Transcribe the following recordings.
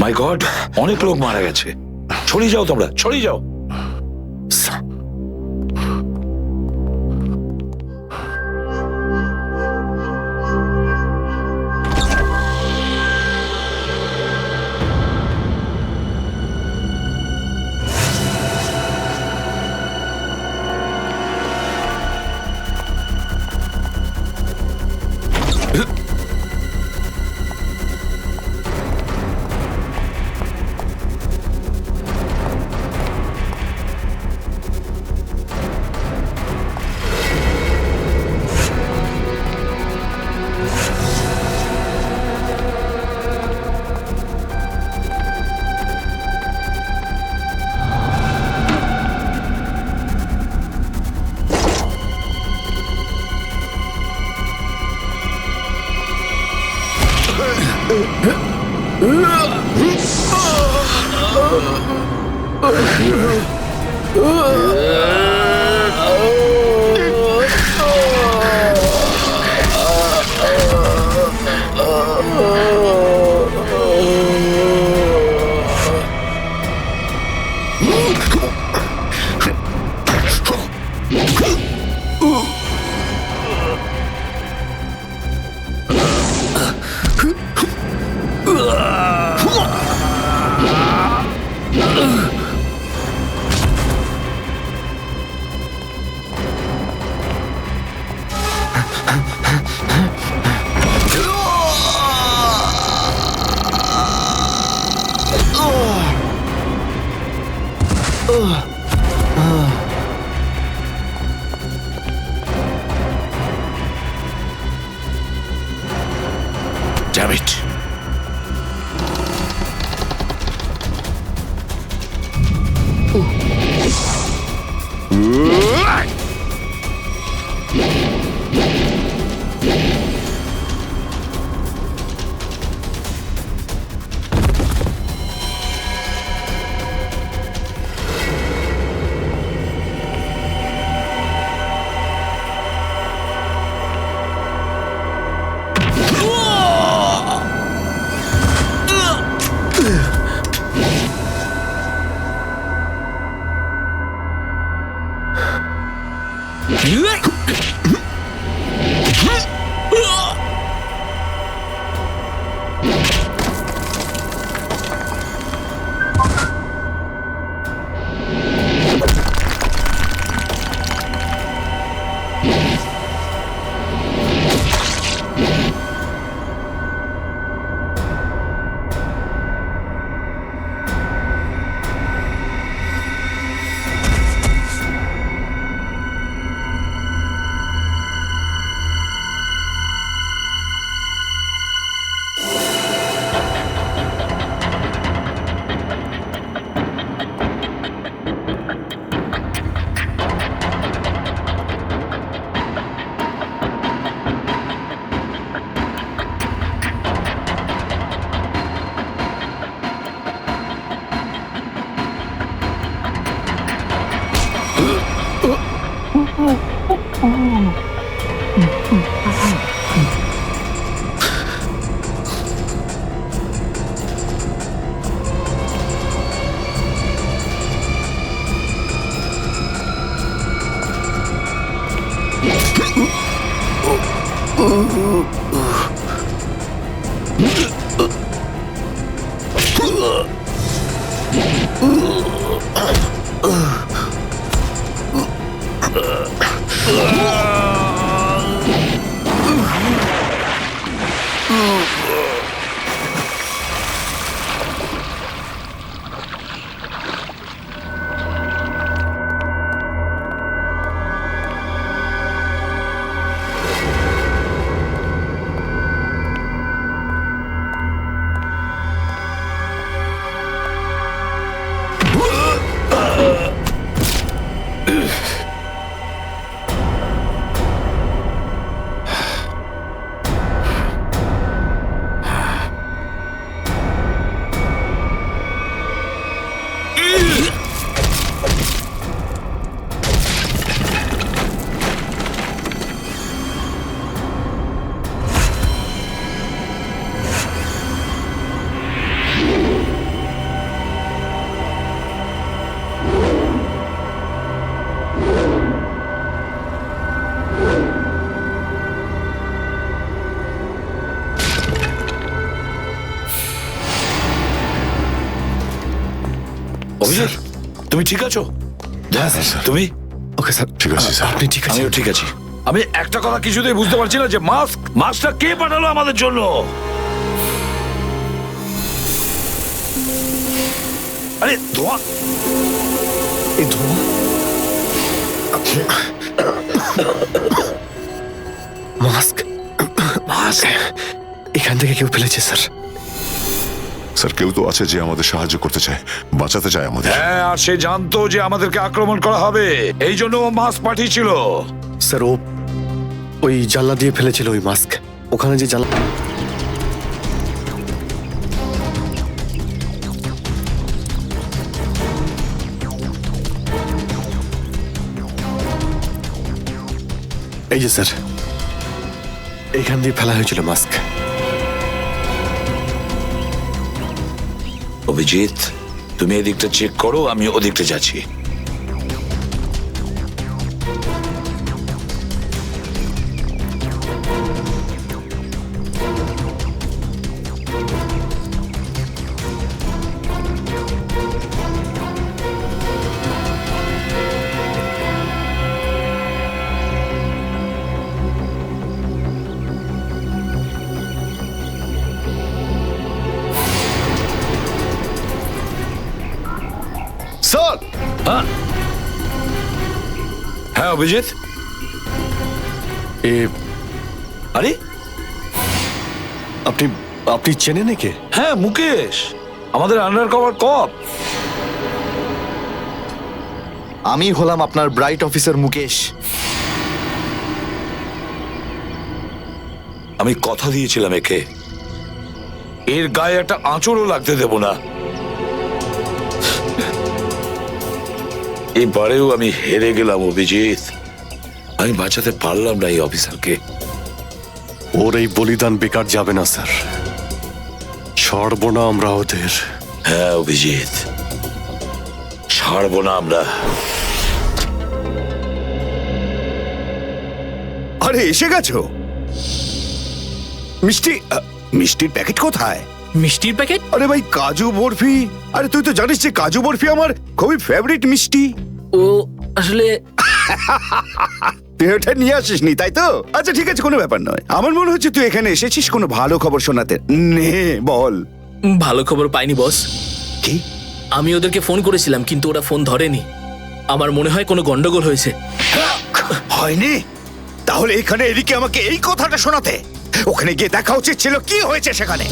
মাই god, অনেক লোক মারা গেছে। ছড়িয়ে যাও তোমরা, ছড়িয়ে যাও। Damn it. অভিজিৎ তুমি ঠিক আছো? হ্যাঁ স্যার। তুমি? ওকে স্যার, ঠিক আছে, স্যার। আপনি ঠিক আছেন? আমিও ঠিক আছি। আমি একটা কথা কিছুতেই বুঝতে পারছি না যে মাস্কটা কে পাঠালো আমাদের জন্য? আরে ধোঁয়া! এই ধোঁয়া, মাস্ক মাস্ক এখান থেকে কেউ ফেলেছে স্যার। স্যার, কেউ তো আছে যে আমাদের সাহায্য করতে চায়, বাঁচাতে চায় আমাদের। হ্যাঁ, আর সে জানতো যে আমাদেরকে আক্রমণ করা হবে, এই জন্য ও মাস্ক পাঠিয়েছিল। স্যার ও ওই জানলা দিয়ে ফেলেছিল ওই মাস্ক। ওখানে যে জানলা, এই যে স্যার, এইখান দিয়ে ফেলা হয়েছিল মাস্ক। অভিজিৎ তুমি এদিকটা চেক করো, আমি ওদিকটা যাচ্ছি। স্যার, হ্যাঁ অভিজিৎ, এ আরে আপনি আপনি চেনেন একে? হ্যাঁ মুকেশ, আমাদের আন্ডার কভার কপ। আমি হলাম আপনার ব্রাইট অফিসার মুকেশ। আমি কথা দিয়েছিলাম একে, এর গায়ে একটা আঁচড়ও লাগতে দেব না। এবারেও আমি হেরে গেলাম অভিজিৎ, আমি বাঁচাতে পারলাম না এই অফিসারকে। ওর এই বলিদান বেকার যাবে না স্যার, ছাড়বো না আমরা ওদের। হ্যাঁ অভিজিৎ, ছাড়বো না আমরা। আরে এসে গেছো? মিষ্টির প্যাকেট কোথায়? মিষ্টির প্যাকেট? আরে ভাই, কাজু বরফি। আরে তুই তো জানিস যে কাজু বরফি আমার খুবই ফেভারিট মিষ্টি। ও আসলে তুই ওটা নিয়ে আসিসনি তাই তো? আচ্ছা ঠিক আছে, কোনো ব্যাপার নয়। আমার মনে হচ্ছে তুই এখানে এসেছিস কোনো ভালো খবর শোনাতে। নে বল। ভালো খবর পাইনি বস। কি? আমি ওদেরকে ফোন করেছিলাম কিন্তু ওরা ফোন ধরেনি। আমার মনে হয় কোনো গন্ডগোল হয়েছে। হয়নি? তাহলে এখানে এদিকে আমাকে এই কথাটা শোনাতে? ওখানে গিয়ে দেখা উচিত ছিল কি হয়েছে সেখানে।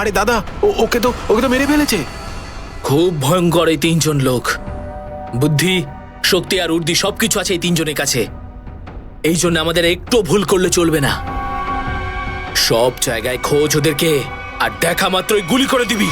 আরে দাদা, ওকে তো মেরে ফেলেছে। খুব ভয়ঙ্কর এই তিনজন লোক। বুদ্ধি, শক্তি আর উর্দি সবকিছু আছে এই তিনজনের কাছে। এই জন্য আমাদের একটু ভুল করলে চলবে না। সব জায়গায় খোঁজ ওদেরকে, আর দেখা মাত্রই গুলি করে দিবি।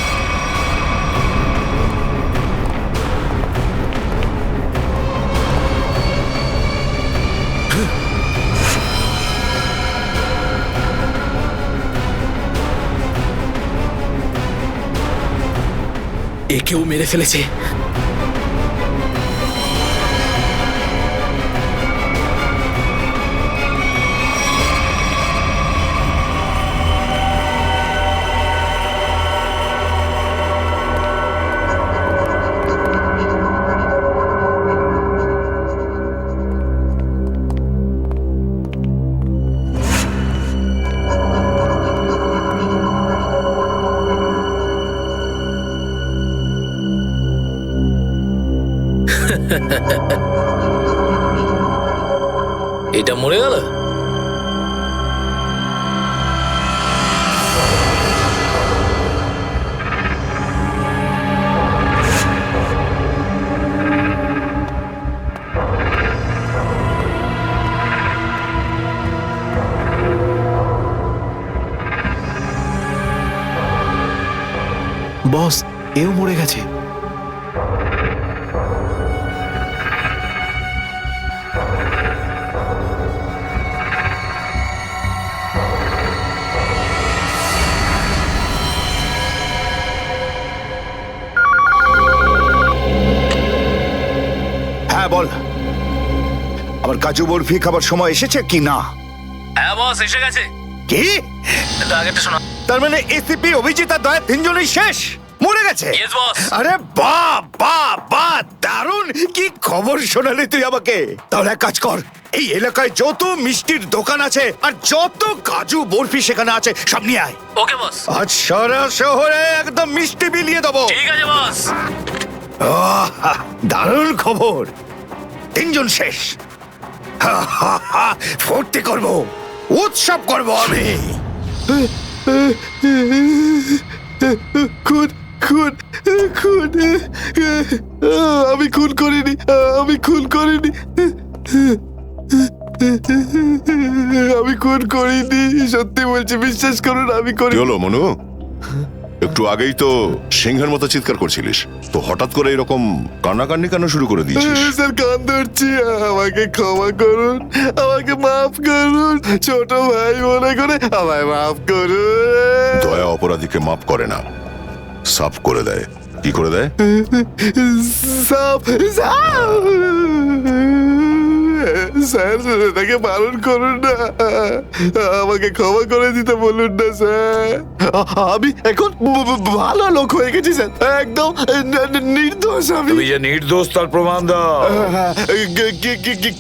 একেও মেরে ফেলেছে। এটা মরে গেল। বস, এও মরে গেছে। হ্যাঁ বল, আবার কাজু বরফি খাবার সময় এসেছে কি না? হ্যাঁ বস, এসে গেছে। কি? আগেরটা শোনা। তার মানে এসিপি, অভিজিৎ আর দয়া তিনজনই শেষ, মরে গেছে? Yes, boss. আরে বাহ বাহ বাহ, দারুণ! কি খবর শোনালি তুই আমাকে। তাহলে এক কাজ কর, এই এলাকায় যত মিষ্টির দোকান আছে আর যত কাজু বরফি সেখানে আছে সব নিয়ে আয়। ওকে বস। আজ সারা শহরে একদম মিষ্টি বিলিয়ে দেবো। ঠিক আছে বস। দারুণ খবর, তিনজন শেষ। ফুর্তি করব, উৎসব করব আমি। খুন খুন খুন, আমি খুন করিনি, আমি খুন করিনি, আমি খুন করিনি, সত্যি বলছি, বিশ্বাস করুন আমি কি করিনি। হলো মনু? একটু আগেই তো সিংহের মতো চিৎকার করছিলিস, তো হঠাৎ করে এরকম কান্নাকান্নি কেন শুরু করে দিয়েছিস? স্যার কান ধরছি, আমাকে ক্ষমা করুন, আমাকে মাফ করুন, ছোট ভাই মনে করে আমায় মাফ করুন। দয়া অপরাধীকে মাফ করে না, সাফ করে দেয়। কি করে দেয়? সাপ সাপ, স্যার তাকে বারণ করুন না, আমাকে ক্ষমা করে দিতে বলুন না স্যার। আমি এখন ভালো লোক হয়ে গেছি স্যার, একদম নির্দোষ আমি। তুমি যে নির্দোষ তার প্রমাণ দাও।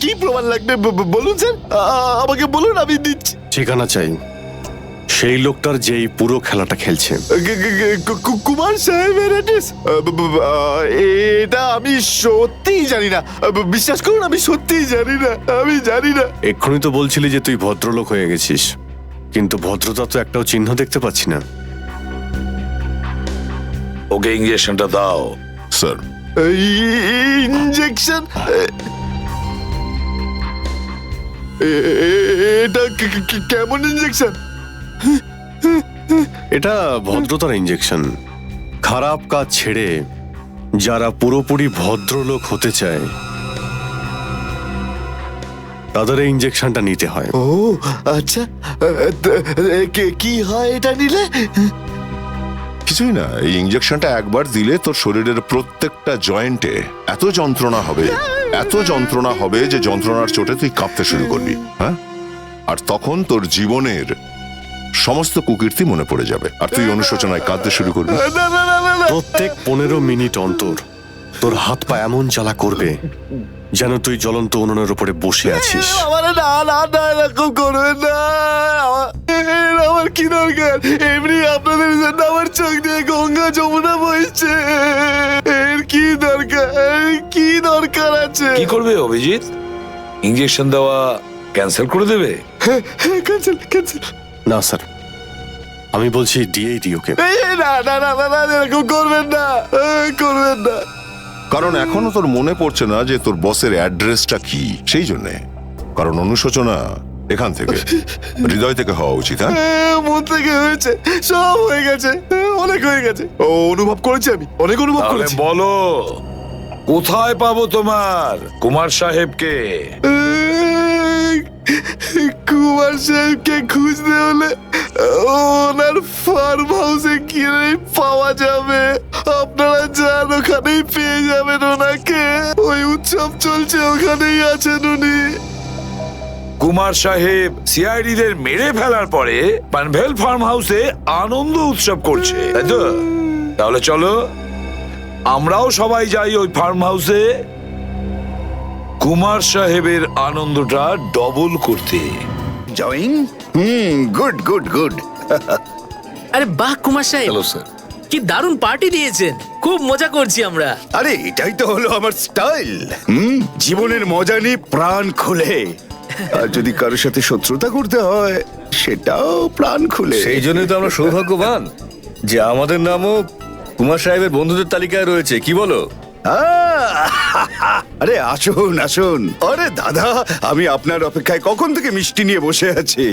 কি প্রমাণ লাগবে বলুন স্যার, আমাকে বলুন, আমি দিচ্ছি। ঠিকানা চাই সেই লোকটার যেই পুরো খেলাটা খেলছে। কুমার সাহেবের অ্যাড্রেস? এটা আমি সত্যিই জানি না, বিশ্বাস করুন আমি সত্যিই জানি না, আমি জানি না। এক্ষুনি তো বলছিলি যে তুই ভদ্রলোক হয়ে গেছিস, কিন্তু ভদ্রতা তো একটাও চিহ্ন দেখতে পাচ্ছি না। ওকে ইঞ্জেকশনটা দাও। Sir, injection? এটা কেমন ইঞ্জেকশন? এটা ভদ্রতার ইঞ্জেকশন। খারাপ কাজ ছেড়ে যারা পুরোপুরি ভদ্রলোক হতে চায় তাদের এই ইঞ্জেকশনটা নিতে হয়। ও আচ্ছা, কি হয় এটা নিলে? কিছুই না, এই ইঞ্জেকশনটা একবার দিলে তোর শরীরের প্রত্যেকটা জয়েন্টে এত যন্ত্রণা হবে, এত যন্ত্রণা হবে যে যন্ত্রণার চোটে তুই কাঁপতে শুরু করবি। হ্যাঁ, আর তখন তোর জীবনের সমস্ত কুকীর্তি মনে পড়ে যাবে, আর তুই অনুশোচনায় কাঁদতে শুরু করবি। না না না না, প্রত্যেক 15 মিনিট অন্তর তোর হাত পা এমন জ্বালা করবে যেন তুই জ্বলন্ত উনুনের উপরে বসে আছিস। আমার না না না, এরকম করবেন না, আমার কি দরকার? এমনি আপনাদের জন্য আমার চোখ দিয়ে গঙ্গা যমুনা বইছে, এর কি দরকার? কি দরকার আছে? কি করবে অভিজিৎ? ইঞ্জেকশন দেওয়া ক্যান্সেল করে দেবে? Cancel cancel. না স্যার, আমি বলছি দিয়েই দিই ওকে। না না না না, এরকম করবেন না, করবেন না। কারণ এখনো তোর মনে পড়ছে না যে তোর বসের অ্যাড্রেসটা কি, সেই জন্যে। কারণ অনুশোচনা এখান থেকে, হৃদয় থেকে হওয়া উচিত। হ্যাঁ, মন থেকে হয়েছে, সব হয়ে গেছে, অনেক হয়ে গেছে, অনুভব করেছি আমি, অনেক অনুভব তাহলে করেছি। বলো, কোথায় পাবো তোমার কুমার সাহেবকে? কুমার সাহেবকে খুঁজতে হলে ওনার ফার্ম হাউসে গিয়ে পাওয়া যাবে। আপনারা যান, ওখানেই পেয়ে যাবেন ওনাকে। ওই উৎসব চলছে, ওখানেই আছেন উনি। কুমার সাহেব সিআইডি দের মেরে ফেলার পরে পানভেল ফার্ম হাউসে আনন্দ উৎসব করছে, তাই তো? তাহলে চলো আমরাও সবাই যাই ওই ফার্ম হাউসে কুমার সাহেবের আনন্দটা ডবল করতে। জয়িং? Good good good. আরে বাহ কুমার সাহেব, হ্যালো স্যার। কি দারুণ পার্টি দিয়েছেন, খুব মজা করছি আমরা। আরে এটাই তো হলো আমার স্টাইল। জীবনের মজা নিয়ে প্রাণ খুলে, আর যদি কারোর সাথে শত্রুতা করতে হয় সেটাও প্রাণ খুলে। সেই জন্যই তো আমরা সৌভাগ্যবান যে আমাদের নামও কুমার সাহেবের বন্ধুদের তালিকায় রয়েছে, কি বলো? আহ! আরে আসুন আসুন। আরে দাদা, আমি আপনার অপেক্ষায় কখন থেকে মিষ্টি নিয়ে বসে আছি।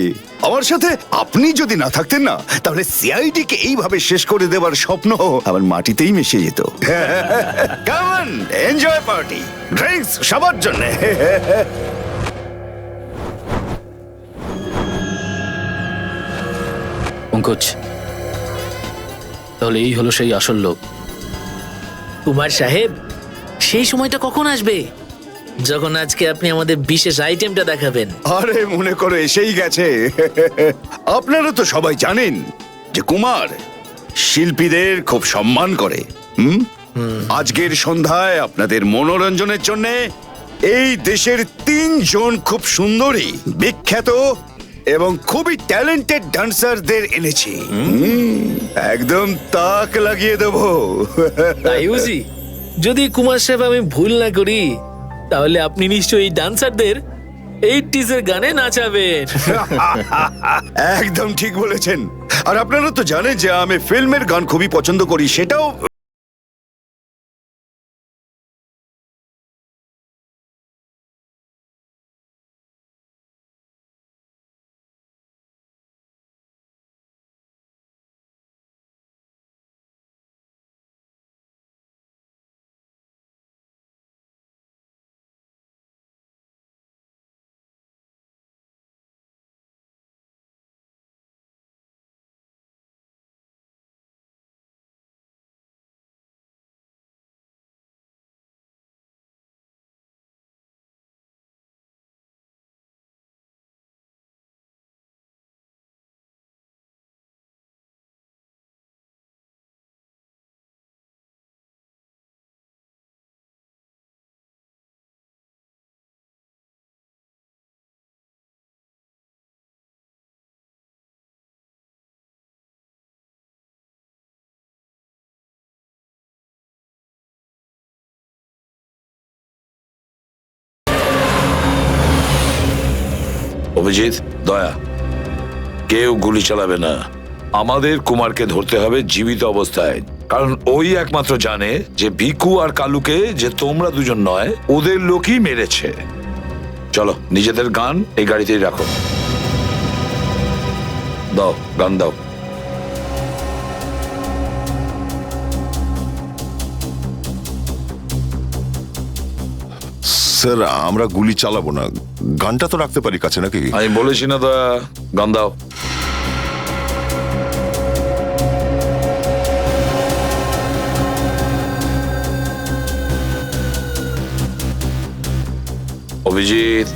আমার সাথে আপনি যদি না থাকতেন না, তাহলে সিআইডি কে এইভাবে শেষ করে দেওয়ার স্বপ্ন আমার মাটিতেই মিশে যেত। কেমন এনজয় পার্টি, ড্রিঙ্কস সবার জন্য। পঙ্কজ, তাহলে এই হলো সেই আসল লোক। কুমার সাহেব, সেই সময়টা কখন আসবে যখন আজকে আপনি আমাদের বিশেষ আইটেমটা দেখাবেন? আরে মনে করো এসেই গেছে। আপনারা তো সবাই জানেন যে কুমার শিল্পীদের খুব সম্মান করে। আজকের সন্ধ্যায় আপনাদের মনোরঞ্জনের জন্য এই দেশের 3 জন খুব সুন্দরী, বিখ্যাত এবং খুবই ট্যালেন্টেড ডান্সারদের এনেছি। একদম তাক লাগিয়ে দেবো। তাই বুঝি? যদি কুমার সাহেব আমি ভুল না করি, তাহলে আপনি নিশ্চয়ই এই ডান্সারদের 80s এর গানে নাচাবেন। একদম ঠিক বলেছেন। আর আপনারা তো জানেন যে আমি ফিল্মের গান খুবই পছন্দ করি, সেটাও অভিজিৎ, দয়া, কেউ গুলি চালাবে না। আমাদের কুমারকে ধরতে হবে জীবিত অবস্থায়, কারণ ওই একমাত্র জানে যে ভিকু আর কালুকে যে তোমরা দুজন নয়, ওদের লোকই মেরেছে। চলো, নিজেদের গান এই গাড়িতেই রাখো। দাও, গান দাও। স্যার, আমরা গুলি চালাবো না, গানটা তো রাখতে পারি কাছে নাকি? আমি বলেছি না দয়া, গান দাও। অভিজিৎ,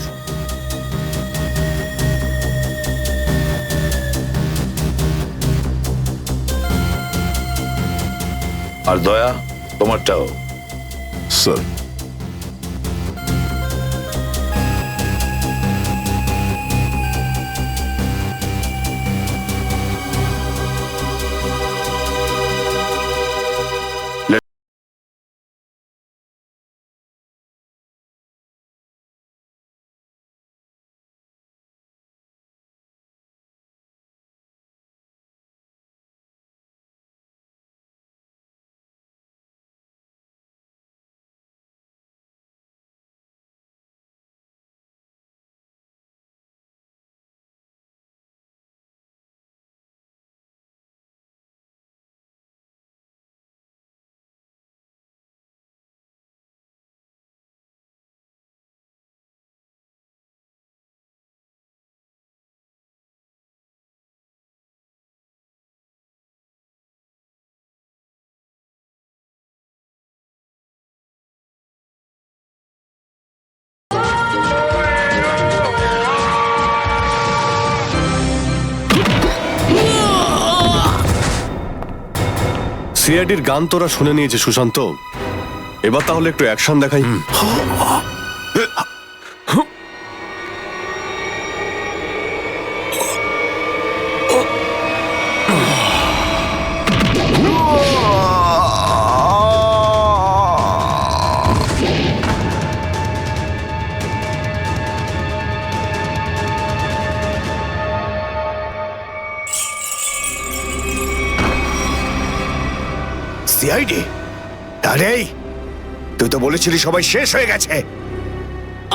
আর দয়া, তোমারটাও। স্যার, সিআইডির গান তোরা শুনে নিয়েছে সুশান্ত, এবার তাহলে একটু অ্যাকশন দেখাই। সিআইডি? আরে তুই তো বলেছিলি সবাই শেষ হয়ে গেছে।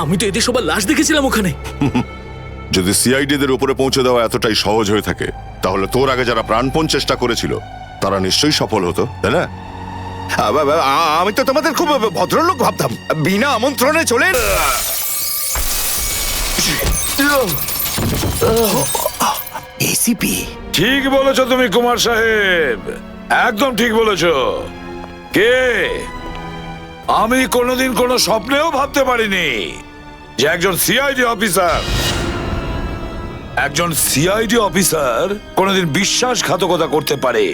আমি তো এদের সবার লাশ দেখেছিলাম ওখানে। যদি সিআইডিদের উপরে পৌঁছে দেওয়া এতটাই সহজ হয়ে থাকে, তাহলে তোর আগে যারা প্রাণপণ চেষ্টা করেছিল তারা নিশ্চয়ই সফল হতো, তাই না? আমি তো তোমাদের খুব ভদ্রলোক ভাবতাম, বিনা আমন্ত্রণে চলে এসিপি। ঠিক বলেছো তুমি কুমার সাহেব, একদম ঠিক বলেছো। কে? আমি কোনোদিন কোনো স্বপ্নেও ভাবতে পারিনি যে একজন সিআইডি অফিসার কোনোদিন বিশ্বাসঘাতকতা করতে পারে,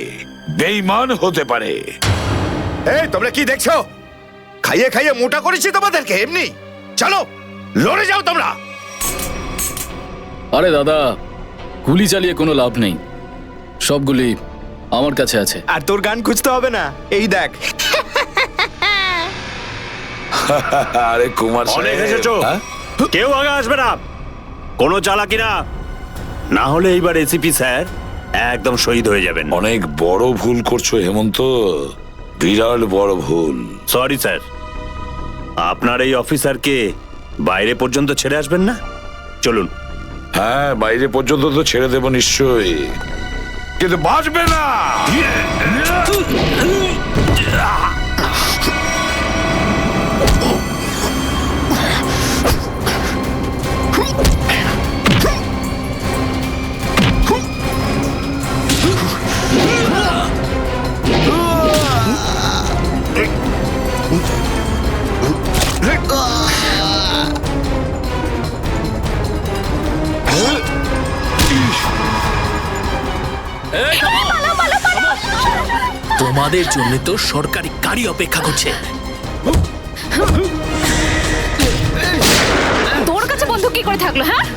বেঈমান হতে পারে। এই তোমরা কি দেখছো? খাইয়ে খাইয়ে মোটা করেছি তোমাদেরকে এমনি। চলো লড়ে যাও তোমরা। আরে দাদা, গুলি চালিয়ে কোনো লাভ নেই, সবগুলি আমার কাছে আছে। আর তোর গান খুঁজতে হবে না, এই দেখ। আরে কুমার অনেক সাহেব, এসেছো। হ্যাঁ? কেউ আগে আসবে না, কোনো চালাকি না, না হলে এইবার এসিপি স্যার একদম শহীদ হয়ে যাবেন। অনেক বড় ভুল করছো হেমন্ত, বিরাট বড় ভুল। সরি স্যার, আপনার এই অফিসারকে বাইরে পর্যন্ত ছেড়ে আসবেন না? চলুন। হ্যাঁ, বাইরে পর্যন্ত তো ছেড়ে দেবো নিশ্চয়ই, কিন্তু বাঁচবে না। তোমাদের জন্য তো সরকারি গাড়ি অপেক্ষা করছে। তোর কাছে বন্দুক কি করে থাকলো? হ্যাঁ,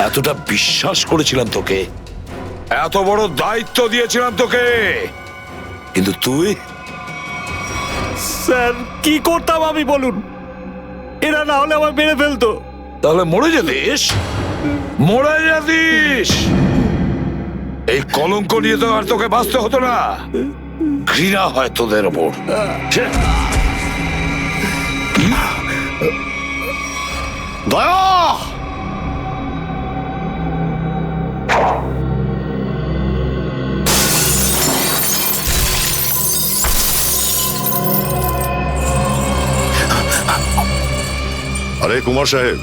এতটা বিশ্বাস করেছিলাম তোকে, এত বড় দায়িত্ব দিয়েছিলাম তোকে, কিন্তু তুই। স্যার কি করতাম আমি বলুন, এরা না হলে আমার মেরে ফেলতো। তাহলে মরে যেতিস, মরে যেতিস। এই কলঙ্ক নিয়ে তো আর তোকে বাঁচতে হতো না। ঘৃণা হয় তোদের ওপর। দয়া! আরে কুমার সাহেব,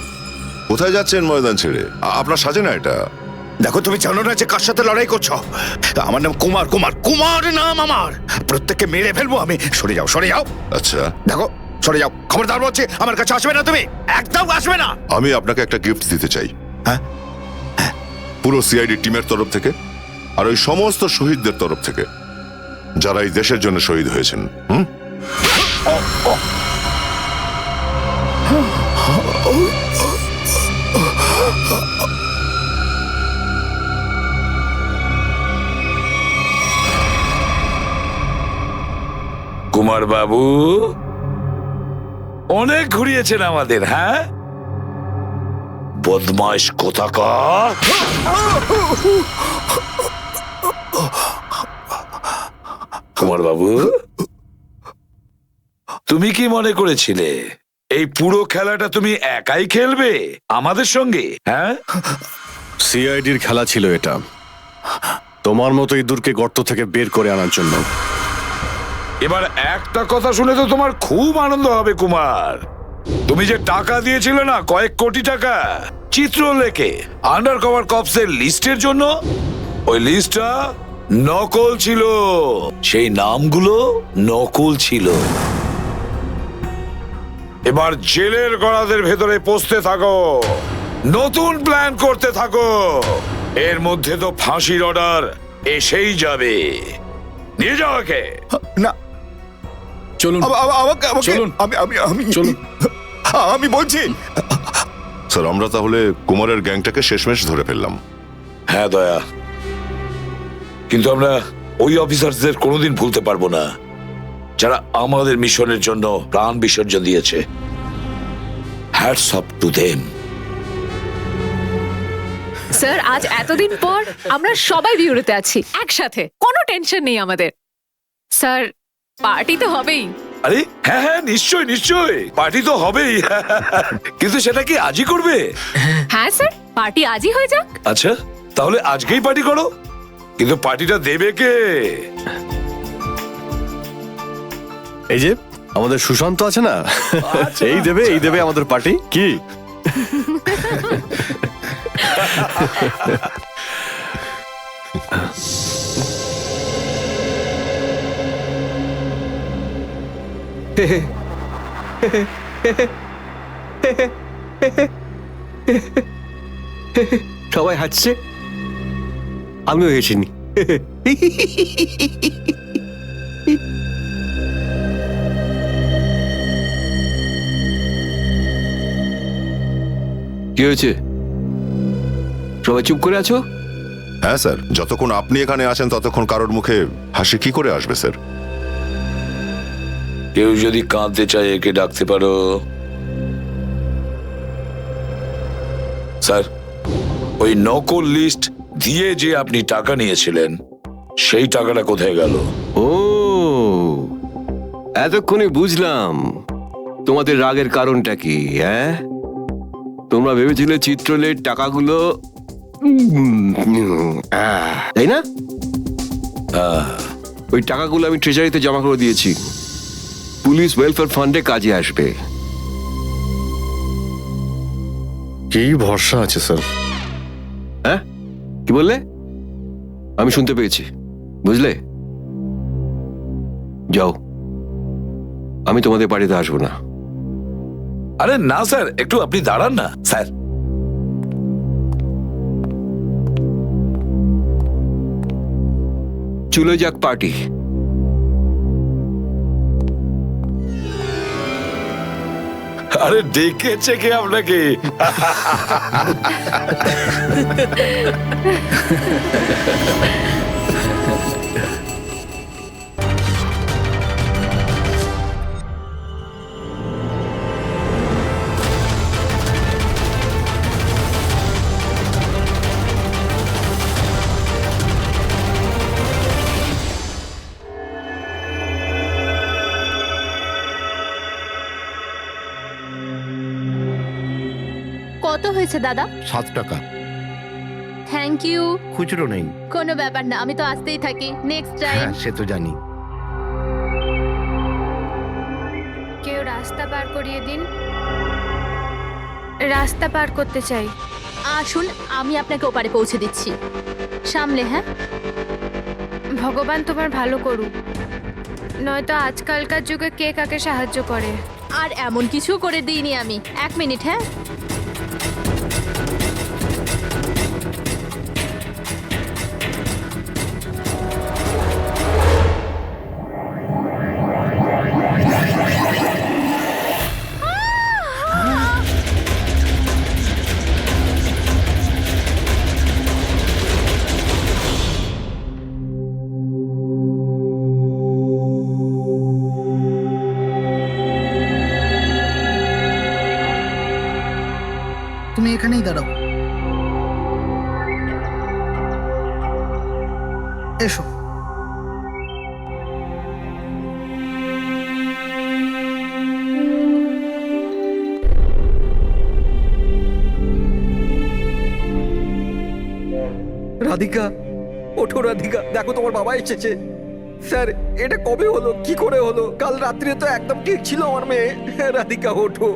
কোথায় যাচ্ছেন ময়দান ছেড়ে? আপনার সাজে না এটা। দেখো, তুমি জানো না যে কার সাথে লড়াই করছো? আমার নাম কুমার, কুমার, কুমার নাম আমার। প্রত্যেককে মেরে ফেলবো আমি। সরে যাও, সরে যাও। আচ্ছা, দেখো, সরে যাও। খবরদার বলছি, আমার কাছে আসবে না তুমি, একদম আসবে না। আমি আপনাকে একটা গিফট দিতে চাই। হ্যাঁ? পুরো সিআইডি টিমের তরফ থেকে আর ওই সমস্ত শহীদদের তরফ থেকে যারা এই দেশের জন্য শহীদ হয়েছেন। কুমার বাবু অনেক ঘুরিয়েছেন আমাদের, হ্যাঁ? বদমাইশ কোথাকার। কুমার বাবু, তুমি কি মনে করেছিলে এই পুরো খেলাটা তুমি একাই খেলবে আমাদের সঙ্গে? হ্যাঁ, সিআইডির খেলা ছিল এটা, তোমার মতো ইঁদুরকে গর্ত থেকে বের করে আনার জন্য। এবার একটা কথা শুনে তো তোমার খুব আনন্দ হবে কুমার। তুমি যে টাকা দিয়েছিলে না, কয়েক কোটি টাকা চিত্রলেখে আন্ডার কভার কপসের লিস্টের জন্য, ওই লিস্টটা নকল ছিল। সেই নামগুলো নকল ছিল। এবার জেলের গড়াদের ভেতরে পৌঁছতে থাকো, নতুন প্ল্যান করতে থাকো। এর মধ্যে তো ফাঁসির অর্ডার এসেই যাবে। নিয়ে যাও একে। না, চলুন আমাকে চলুন। আমি চলুন। আমি বলছি। স্যার, আমরা তাহলে কুমারের গ্যাংটাকে শেষমেশ ধরে ফেললাম। হ্যাঁ দয়া, কিন্তু আমরা ওই অফিসারদের কোনোদিন ভুলতে পারবো না যারা আমাদের মিশনের জন্য প্রাণ বিসর্জন দিয়েছে। Hats off to them. Sir, আজ এতদিন পর আমরা সবাই বিউরোতে আছি একসাথে, কোনো টেনশন নেই আমাদের। স্যার, পার্টি তো হবেই। আরে হ্যাঁ হ্যাঁ, নিশ্চয় নিশ্চয়, পার্টি তো হবেই। কিন্তু সেটা কি আজই করবে? হ্যাঁ স্যার, পার্টি আজই হয়ে যাক। আচ্ছা, তাহলে আজকেই পার্টি করো। কিন্তু পার্টিটা দেবে কে? এই যে আমাদের সুশান্ত আছে না, এই দেবে আমাদের পার্টি। কি সবাই হাসছে, আমিও হেসিনি। কি হয়েছে? সবাই চুপ করে আছো? হ্যাঁ স্যার, যতক্ষণ আপনি এখানে আছেন ততক্ষণ কারোর মুখে হাসি কি করে আসবে স্যার? কেউ যদি কাঁদতে চায় একে ডাকতে পারো। স্যার, ওই নকল লিস্ট দিয়ে যে আপনি টাকা নিয়েছিলেন, সেই টাকাটা কোথায় গেল? ও, এতক্ষণে বুঝলাম তোমাদের রাগের কারণটা কি। হ্যাঁ, তোমরা ভেবেছিলে চিত্রলের টাকাগুলো তাই না? ওই টাকাগুলো আমি ট্রেজারিতে জমা করে দিয়েছি, পুলিশ ওয়েলফেয়ার ফান্ডে কাজে আসবে। কি ভরসা আছে স্যার? হ্যাঁ, কি বললে? আমি শুনতে পেয়েছি, বুঝলে? যাও, আমি তোমাদের বাড়িতে আসবো না। আরে না স্যার, একটু আপনি দাঁড়ান না স্যার। চলে যাক পার্টি। আরে ডেকেছে কে আপনাকে? কত হয়েছে দাদা? 7 টাকা। Thank you. খুচরো নেই। কোনো ব্যাপার না, আমি তো আসতেই থাকি। Next time. হ্যাঁ, সে তো জানি। কেউ রাস্তা পার করিয়ে দিন। রাস্তা পার করতে চাই। আসুন, আমি আপনাকে ওপারে পৌঁছে দিচ্ছি। সামলে, হ্যাঁ? ভগবান তোমার ভালো করুক, নয়তো আজকালকার যুগে কে কাকে সাহায্য করে। আর এমন কিছু করে দিইনি আমি। 1 মিনিট, হ্যাঁ? তুমি এখানেই দাঁড়াও। এসো। রাধিকা, ওঠো রাধিকা, দেখো তোমার বাবা এসেছে। স্যার, এটা কবে হলো, কি করে হলো? কাল রাত্রে তো একদম ঠিক ছিল আমার মেয়ে। রাধিকা, ওঠো।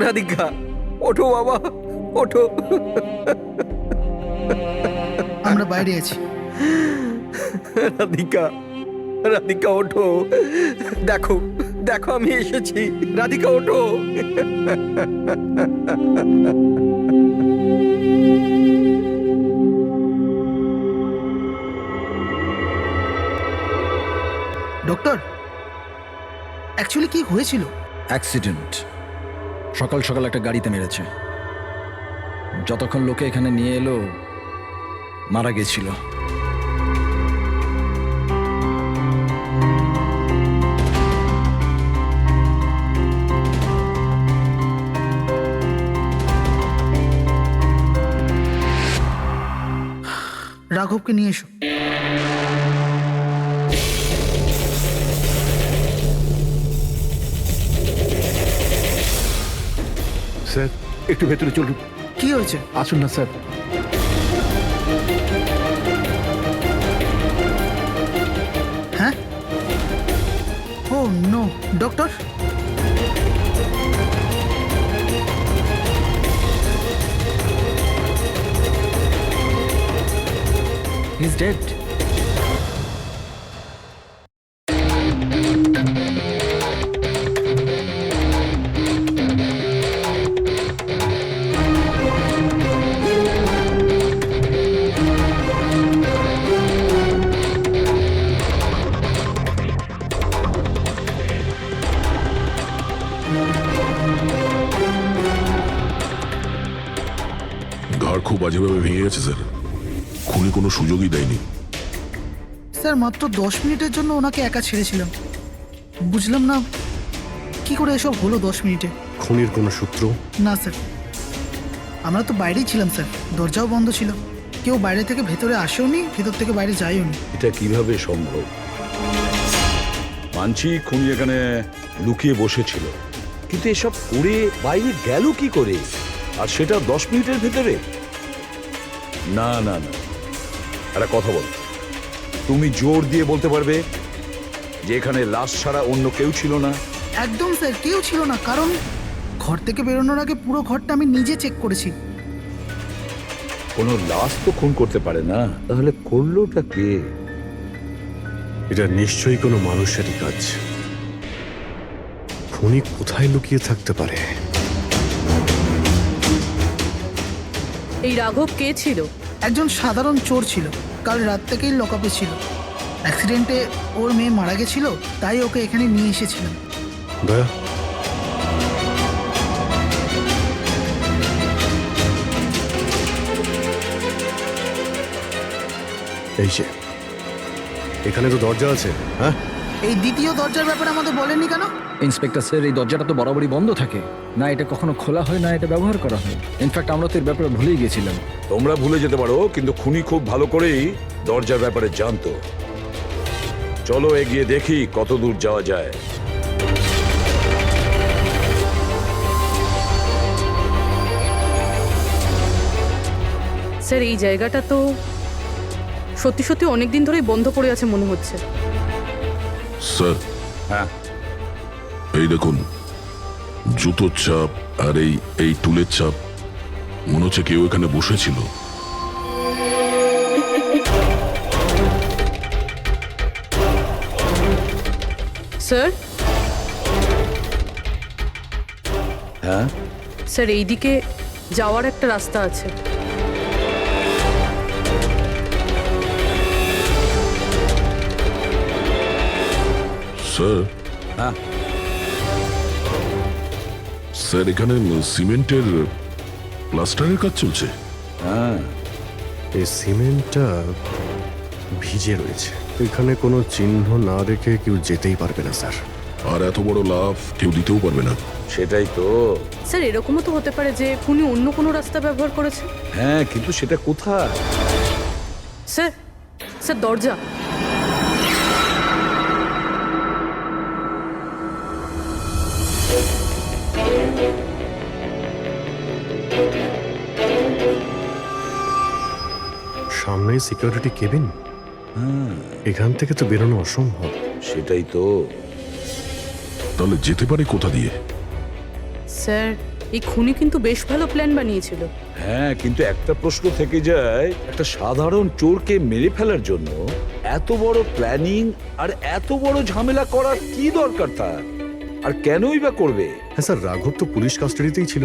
রাধিকা, ওঠো বাবা, ওঠো। আমরা বাইরে আছি। রাধিকা, রাধিকা, ওঠো। দেখো, দেখো আমি এসেছি। রাধিকা, ওঠো। ডক্টর, অ্যাকচুয়ালি কি হয়েছিল? অ্যাক্সিডেন্ট। সকাল সকাল একটা গাড়িতে মেরেছে। যতক্ষণ লোকে এখানে নিয়ে এলো মারা গেছিল। রাঘবকে নিয়ে এসো। স্যার, একটু ভেতরে চলুন। কি হয়েছে? আসুন না স্যার। হ্যাঁ? Oh no, doctor. He is dead. ঘর খুব বাজেভাবে ভেঙে গেছে স্যার। খুনি কোনো সুযোগই দেয়নি। স্যার, মাত্র 10 মিনিটের জন্য ওনাকে একা ছেড়েছিলাম। বুঝলাম না কি করে এসব হলো 10 মিনিটে। খুনির কোনো সূত্র? না স্যার, আমরা তো বাইরেই ছিলাম স্যার, দরজাও বন্ধ ছিল। কেউ বাইরে থেকে ভেতরে আসেও নি, ভেতর থেকে বাইরে যায়ও নি। এটা কিভাবে সম্ভব? মানছি খুনি এখানে লুকিয়ে বসেছিল, কিন্তু এসব করে বাইরে গেল কি করে, আর সেটা 10 মিনিটের ভেতরে? না না না, একটা কথা বল, তুমি জোর দিয়ে বলতে পারবে যে এখানে লাশ ছাড়া অন্য কেউ ছিল না? একদম স্যার, কেউ ছিল না। কারণ ঘর থেকে বেরোনোর আগে পুরো ঘরটা আমি নিজে চেক করেছি। কোনো লাশ তো খুন করতে পারে না, তাহলে করলোটা কে? এটা নিশ্চয়ই কোনো মানুষেরই কাজ। খুনি কোথায় লুকিয়ে থাকতে পারে? এই রাঘব কে ছিল? একজন সাধারণ চোর ছিল, কাল রাত থেকেই লকআপে ছিল। অ্যাক্সিডেন্টে ওর মেয়ে মারা গেছিল, তাই ওকে এখানে নিয়ে এসেছিলাম। দয়া, এই যে এখানে তো দরজা আছে। হ্যাঁ, এই দ্বিতীয় দরজার ব্যাপারে আমাদের বলেননি কেন? ইন্সপেক্টর স্যার, এই দরজাটা তো বরাবরই বন্ধ থাকে, না এটা কখনো খোলা হয় না এটা ব্যবহার করা হয়। ইনফ্যাক্ট আমরা তো এর ব্যাপারে ভুলেই গেছিলাম। তোমরা ভুলে যেতে পারো, কিন্তু খুনি খুব ভালো করেই দরজার ব্যাপারে জানতো। চলো এগিয়ে দেখি কত দূর যাওয়া যায়। স্যার, এই জায়গাটা তো সত্যি সত্যি অনেক দিন ধরেই বন্ধ পড়ে আছে মনে হচ্ছে। স্যার, হ্যাঁ, এই দেখুন, জুতোর চাপ আর এই টুলের চাপ, মনে হচ্ছে কেউ এখানে বসেছিল। স্যার হ্যাঁ, স্যার এইদিকে যাওয়ার একটা রাস্তা আছে। স্যার, হ্যাঁ, স্যার এখানে সিমেন্টের প্লাস্টারের কাজ চলছে। হ্যাঁ, এই সিমেন্টটা ভিজে রয়েছে, এখানে কোনো চিহ্ন না রেখে কেউ যেতেই পারবে না স্যার। আর এত বড় লাভ কেউ দিতেও পারবে না। সেটাই তো। স্যার এরকমও তো হতে পারে যে খুনি অন্য কোনো রাস্তা ব্যবহার করেছে। হ্যাঁ, কিন্তু সেটা কোথায়? স্যার, স্যার দরজা। সামনেই সিকিউরিটি কেবিন, এখান থেকে তো বেরোনো অসম্ভব। সেটাই তো। তাহলে যেতে পারে কোথা দিয়ে? স্যার এই খুনি কিন্তু বেশ ভালো প্ল্যান বানিয়েছিল। হ্যাঁ, কিন্তু একটা প্রশ্ন থেকে যায়, একটা সাধারণ চোরকে মেরে ফেলার জন্য এত বড় প্ল্যানিং আর এত বড় ঝামেলা করার কি দরকার তার? আর কেনই বা করবে? হ্যাঁ স্যার, রাঘব তো পুলিশ কাস্টাডিতেই ছিল,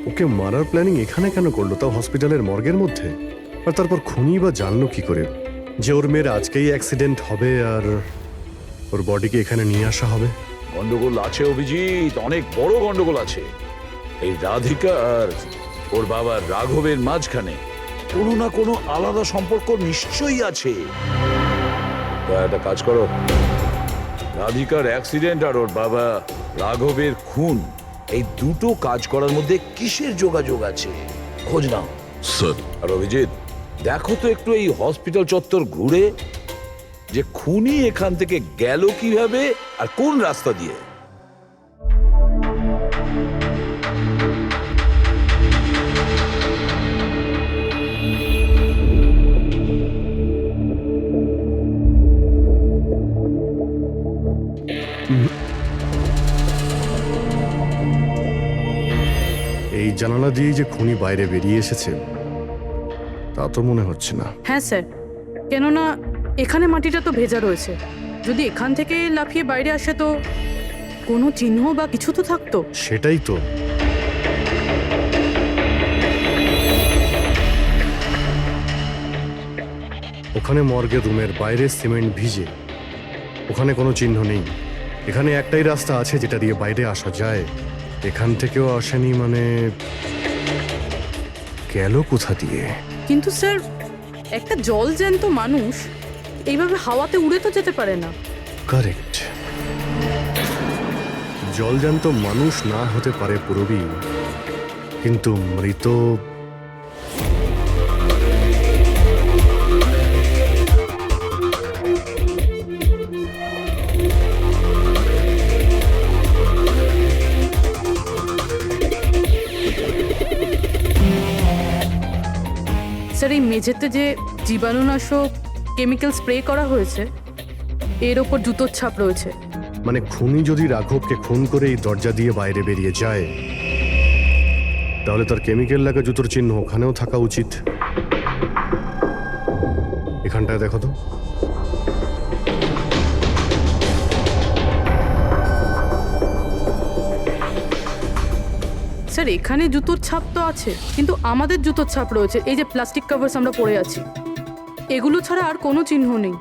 ওকে মারার প্ল্যানিং এখানে কেন করলো, তাও হসপিটালের মর্গের মধ্যে? আর তারপর খুনি বা জানলো কি করে যে ওর মেয়ের আজকেই অ্যাক্সিডেন্ট হবে আর ওর বডিকে এখানে নিয়ে আসা হবে? গন্ডগোল আছে অভিজিৎ, অনেক বড় গন্ডগোল আছে। এই রাধিকা আর ওর বাবার রাঘবের মাঝখানে কোনো না কোনো আলাদা সম্পর্ক নিশ্চয়ই আছে। তা একটা কাজ করো, রাধিকার অ্যাক্সিডেন্ট আর ওর বাবা রাঘবের খুন, এই দুটো কাজ করার মধ্যে কিসের যোগাযোগ আছে খোঁজ নাও। স্যার, আর অভিজিৎ, দেখো তো একটু এই হসপিটাল চত্বর ঘুরে যে খুনি এখান থেকে গেল কিভাবে আর কোন রাস্তা দিয়ে। এই জানালা দিয়ে যে খুনি বাইরে বেরিয়ে এসেছে তা তো মনে হচ্ছে না। হ্যাঁ স্যার, কেননা এখানে মাটিটা তো ভেজা রয়েছে। যদি এখান থেকে লাফিয়ে বাইরে আসে তো কোনো চিহ্ন বা কিছু তো থাকতো। সেটাই তো। ওখানে মর্গের রুমের বাইরে সিমেন্ট ভিজে, ওখানে কোনো চিহ্ন নেই। এখানে একটাই রাস্তা আছে যেটা দিয়ে বাইরে আসা যায়, এখান থেকেও আসেনি, মানে গেল কোথা দিয়ে? কিন্তু স্যার একটা জল জ্যান্ত মানুষ এইভাবে হাওয়াতে উড়ে তো যেতে পারে না। কারেক্ট, জলজান্ত মানুষ না হতে পারে পুরবী, কিন্তু মৃত স্যার এই মেঝেতে যে জীবাণুনাশক কেমিক্যাল স্প্রে করা হয়েছে এর ওপর জুতোর ছাপ রয়েছে। মানে খুনি যদি রাঘবকে খুন করে এই দরজা দিয়ে বাইরে বেরিয়ে যায় তাহলে তার কেমিক্যাল লাগা জুতোর চিহ্ন ওখানেও থাকা উচিত। এখানটায় দেখো তো। স্যার এখানে জুতোর ছাপ তো আছে, কিন্তু আমাদের জুতোর ছাপ রয়েছে। এই যে প্লাস্টিক কভার্স আমরা পরে আছি, এগুলো ছাড়া আর কোনো চিহ্ন নেই।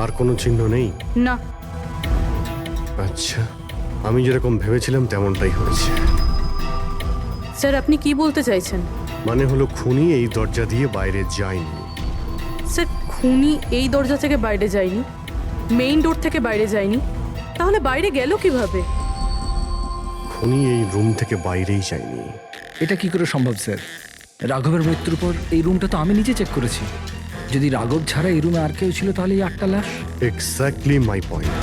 আর কোনো চিহ্ন নেই? না। আচ্ছা, আমি যেরকম ভেবেছিলাম তেমনটাই হয়েছে। স্যার আপনি কি বলতে চাইছেন? মানে হলো খুনি এই দরজা দিয়ে বাইরে যায়নি। স্যার খুনি এই দরজা থেকে বাইরে যায়নি, মেইন ডোর থেকে বাইরে যায়নি, তাহলে বাইরে গেল কিভাবে? খুনি এই রুম থেকে বাইরেই যায়নি। এটা কি করে সম্ভব স্যার? রাঘবের মৃত্যুর পর এই রুমটা তো আমি নিজে চেক করেছি। যদি রাঘব ছাড়া এই রুমে আর কেউ ছিল তাহলে এই 8টা লাশ। Exactly my point.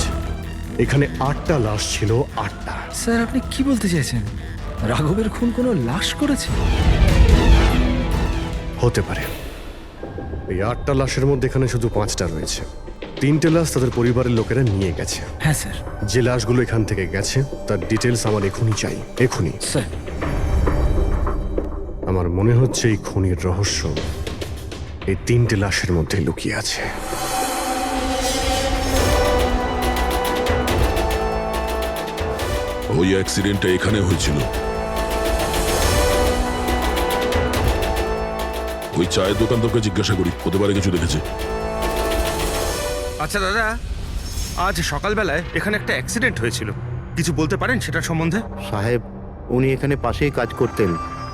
এখানে 8টা লাশ ছিল, 8টা। স্যার আপনি কি বলতে চাইছেন? রাঘবের খুন কোনো লাশ করেছে? হতে পারে। এই 8টা লাশের মধ্যে এখানে শুধু 5টা রয়েছে, 3টে লাশ তাদের পরিবারের লোকেরা নিয়ে গেছে। হ্যাঁ স্যার। যে লাশগুলো এখান থেকে গেছে তার ডিটেলস আমার এখনই চাই, এখনই। স্যার আমার মনে হচ্ছে এই খুনির রহস্য এই 3টে লাশের মধ্যে লুকিয়ে আছে। ওই অ্যাক্সিডেন্টটা এখানে হয়েছিল। ওই চায়ের দোকানদারকে জিজ্ঞাসা করি, হতে পারে কিছু দেখেছে। আচ্ছা দাদা, আজ সকালবেলায় এখানে একটা অ্যাক্সিডেন্ট হয়েছিল, কিছু বলতে পারেন সেটার সম্বন্ধে? সাহেব, উনি এখানে পাশেই কাজ করতেন।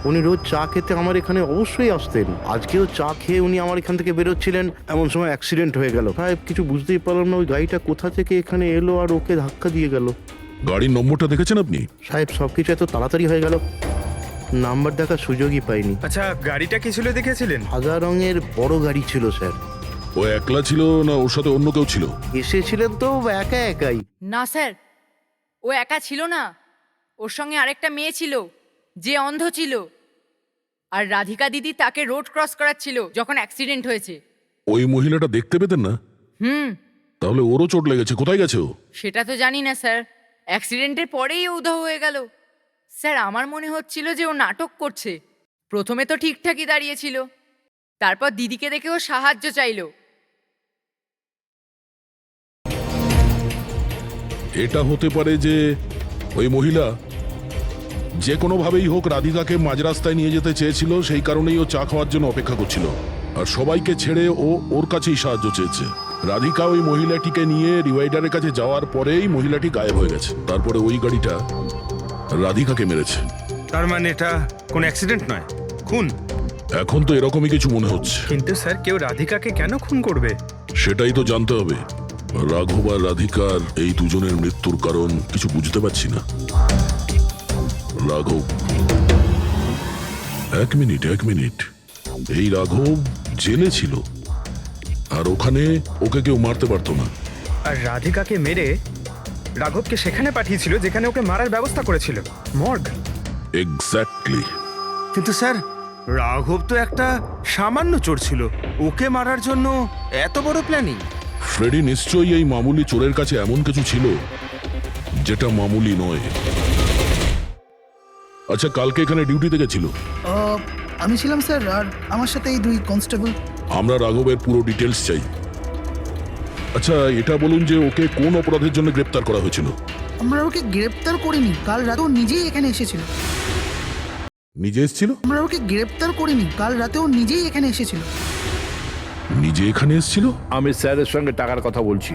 উনি রোজ চা খেতে আমার এখানে অবশ্যই আসতেন। আজকেও চা খেয়ে উনি আমার এখান থেকে বেরোচ্ছিলেন, এমন সময় অ্যাক্সিডেন্ট হয়ে গেল। সাহেব, কিছু বুঝতেই পারলাম না ওই গাড়িটা কোথা থেকে এখানে এলো আর ওকে ধাক্কা দিয়ে গেল। গাড়ির নম্বরটা দেখেছেন আপনি? সাহেব, সবকিছু এত তাড়াতাড়ি হয়ে গেল, নাম্বার দেখার সুযোগই পাইনি। আচ্ছা, গাড়িটা কি ছিল দেখেছিলেন? সাদা রঙের বড় গাড়ি ছিল স্যার। ও একলা ছিল না ওর সাথে অন্য কেউ ছিল? এসেছিলেন তো একা একাই। না স্যার, ও একা ছিল না, ওর সঙ্গে আরেকটা মেয়ে ছিল যে অন্ধ ছিল, আর রাধিকা দিদি তাকে রোড ক্রস করাচ্ছিল যখন অ্যাক্সিডেন্ট হয়েছে। ওই মহিলাটা দেখতে পেতেন না? তাহলে ওরও চোট লেগেছে। কোথায় গেছে ও? সেটা তো জানি না স্যার, অ্যাক্সিডেন্টের পরেই ও উধাও হয়ে গেল। স্যার, আমার মনে হচ্ছিল যে ও নাটক করছে। প্রথমে তো ঠিকঠাকই দাঁড়িয়েছিল, তারপর দিদিকে দেখে ও সাহায্য চাইলো। এটা হতে পারে যে ওই মহিলা যে কোনোভাবেই হোক রাধিকাকে মাঝ রাস্তায় নিয়ে যেতে চেয়েছিল, সেই কারণেই ও চা খাওয়ার জন্য অপেক্ষা করছিল, আর সবাইকে ছেড়ে ও ওর কাছেই সাহায্য চেয়েছে। রাধিকা ওই মহিলাটিকে নিয়ে ডিভাইডারের কাছে যাওয়ার পরেই মহিলাটি গায়েব হয়ে গেছে। তারপরে ওই গাড়িটা রাধিকাকে মেরেছে। তার মানে এটা কোন অ্যাক্সিডেন্ট নয়, খুন? এখন তো এরকমই কিছু মনে হচ্ছে। কিন্তু স্যার, কেউ রাধিকাকে কেন খুন করবে? সেটাই তো জানতে হবে। রাঘব আর রাধিকার এই দুজনের মৃত্যুর কারণ কিছু বুঝতে পারছি না। রাঘব, এক মিনিট, এই রাঘব জেলে ছিল, আর ওখানে ওকে কেউ মারতে পারতো না। আর রাধিকাকে মেরে রাঘবকে সেখানে পাঠিয়েছিল যেখানে ওকে মারার ব্যবস্থা করেছিল, মর্গ। এক্স্যাক্টলি। কিন্তু স্যার, রাঘব তো একটা সামান্য চোর ছিল, ওকে মারার জন্য এত বড় প্ল্যানিং? ফ্রেডি নিশ্চয়ই এই মামুলি চোরের কাছে এমন কিছু ছিল যেটা মামুলি নয়। আচ্ছা, কালকে এখানে ডিউটিতে গেছিল? আমি ছিলাম স্যার, আর আমার সাথে এই 2 কনস্টেবল। আমরা রাঘবের পুরো ডিটেলস চাই। আচ্ছা, এটা বলুন যে ওকে কোন অপরাধের জন্য গ্রেপ্তার করা হয়েছিল? আমরা ওকে গ্রেপ্তার করিনি, কাল রাতেও নিজেই এখানে এসেছিল। নিজে এসেছিল? আমরা ওকে গ্রেপ্তার করিনি, কাল রাতেও নিজেই এখানে এসেছিল। নিজে এখানে এসেছিল? আমি স্যারের সঙ্গে টাকার কথা বলছি,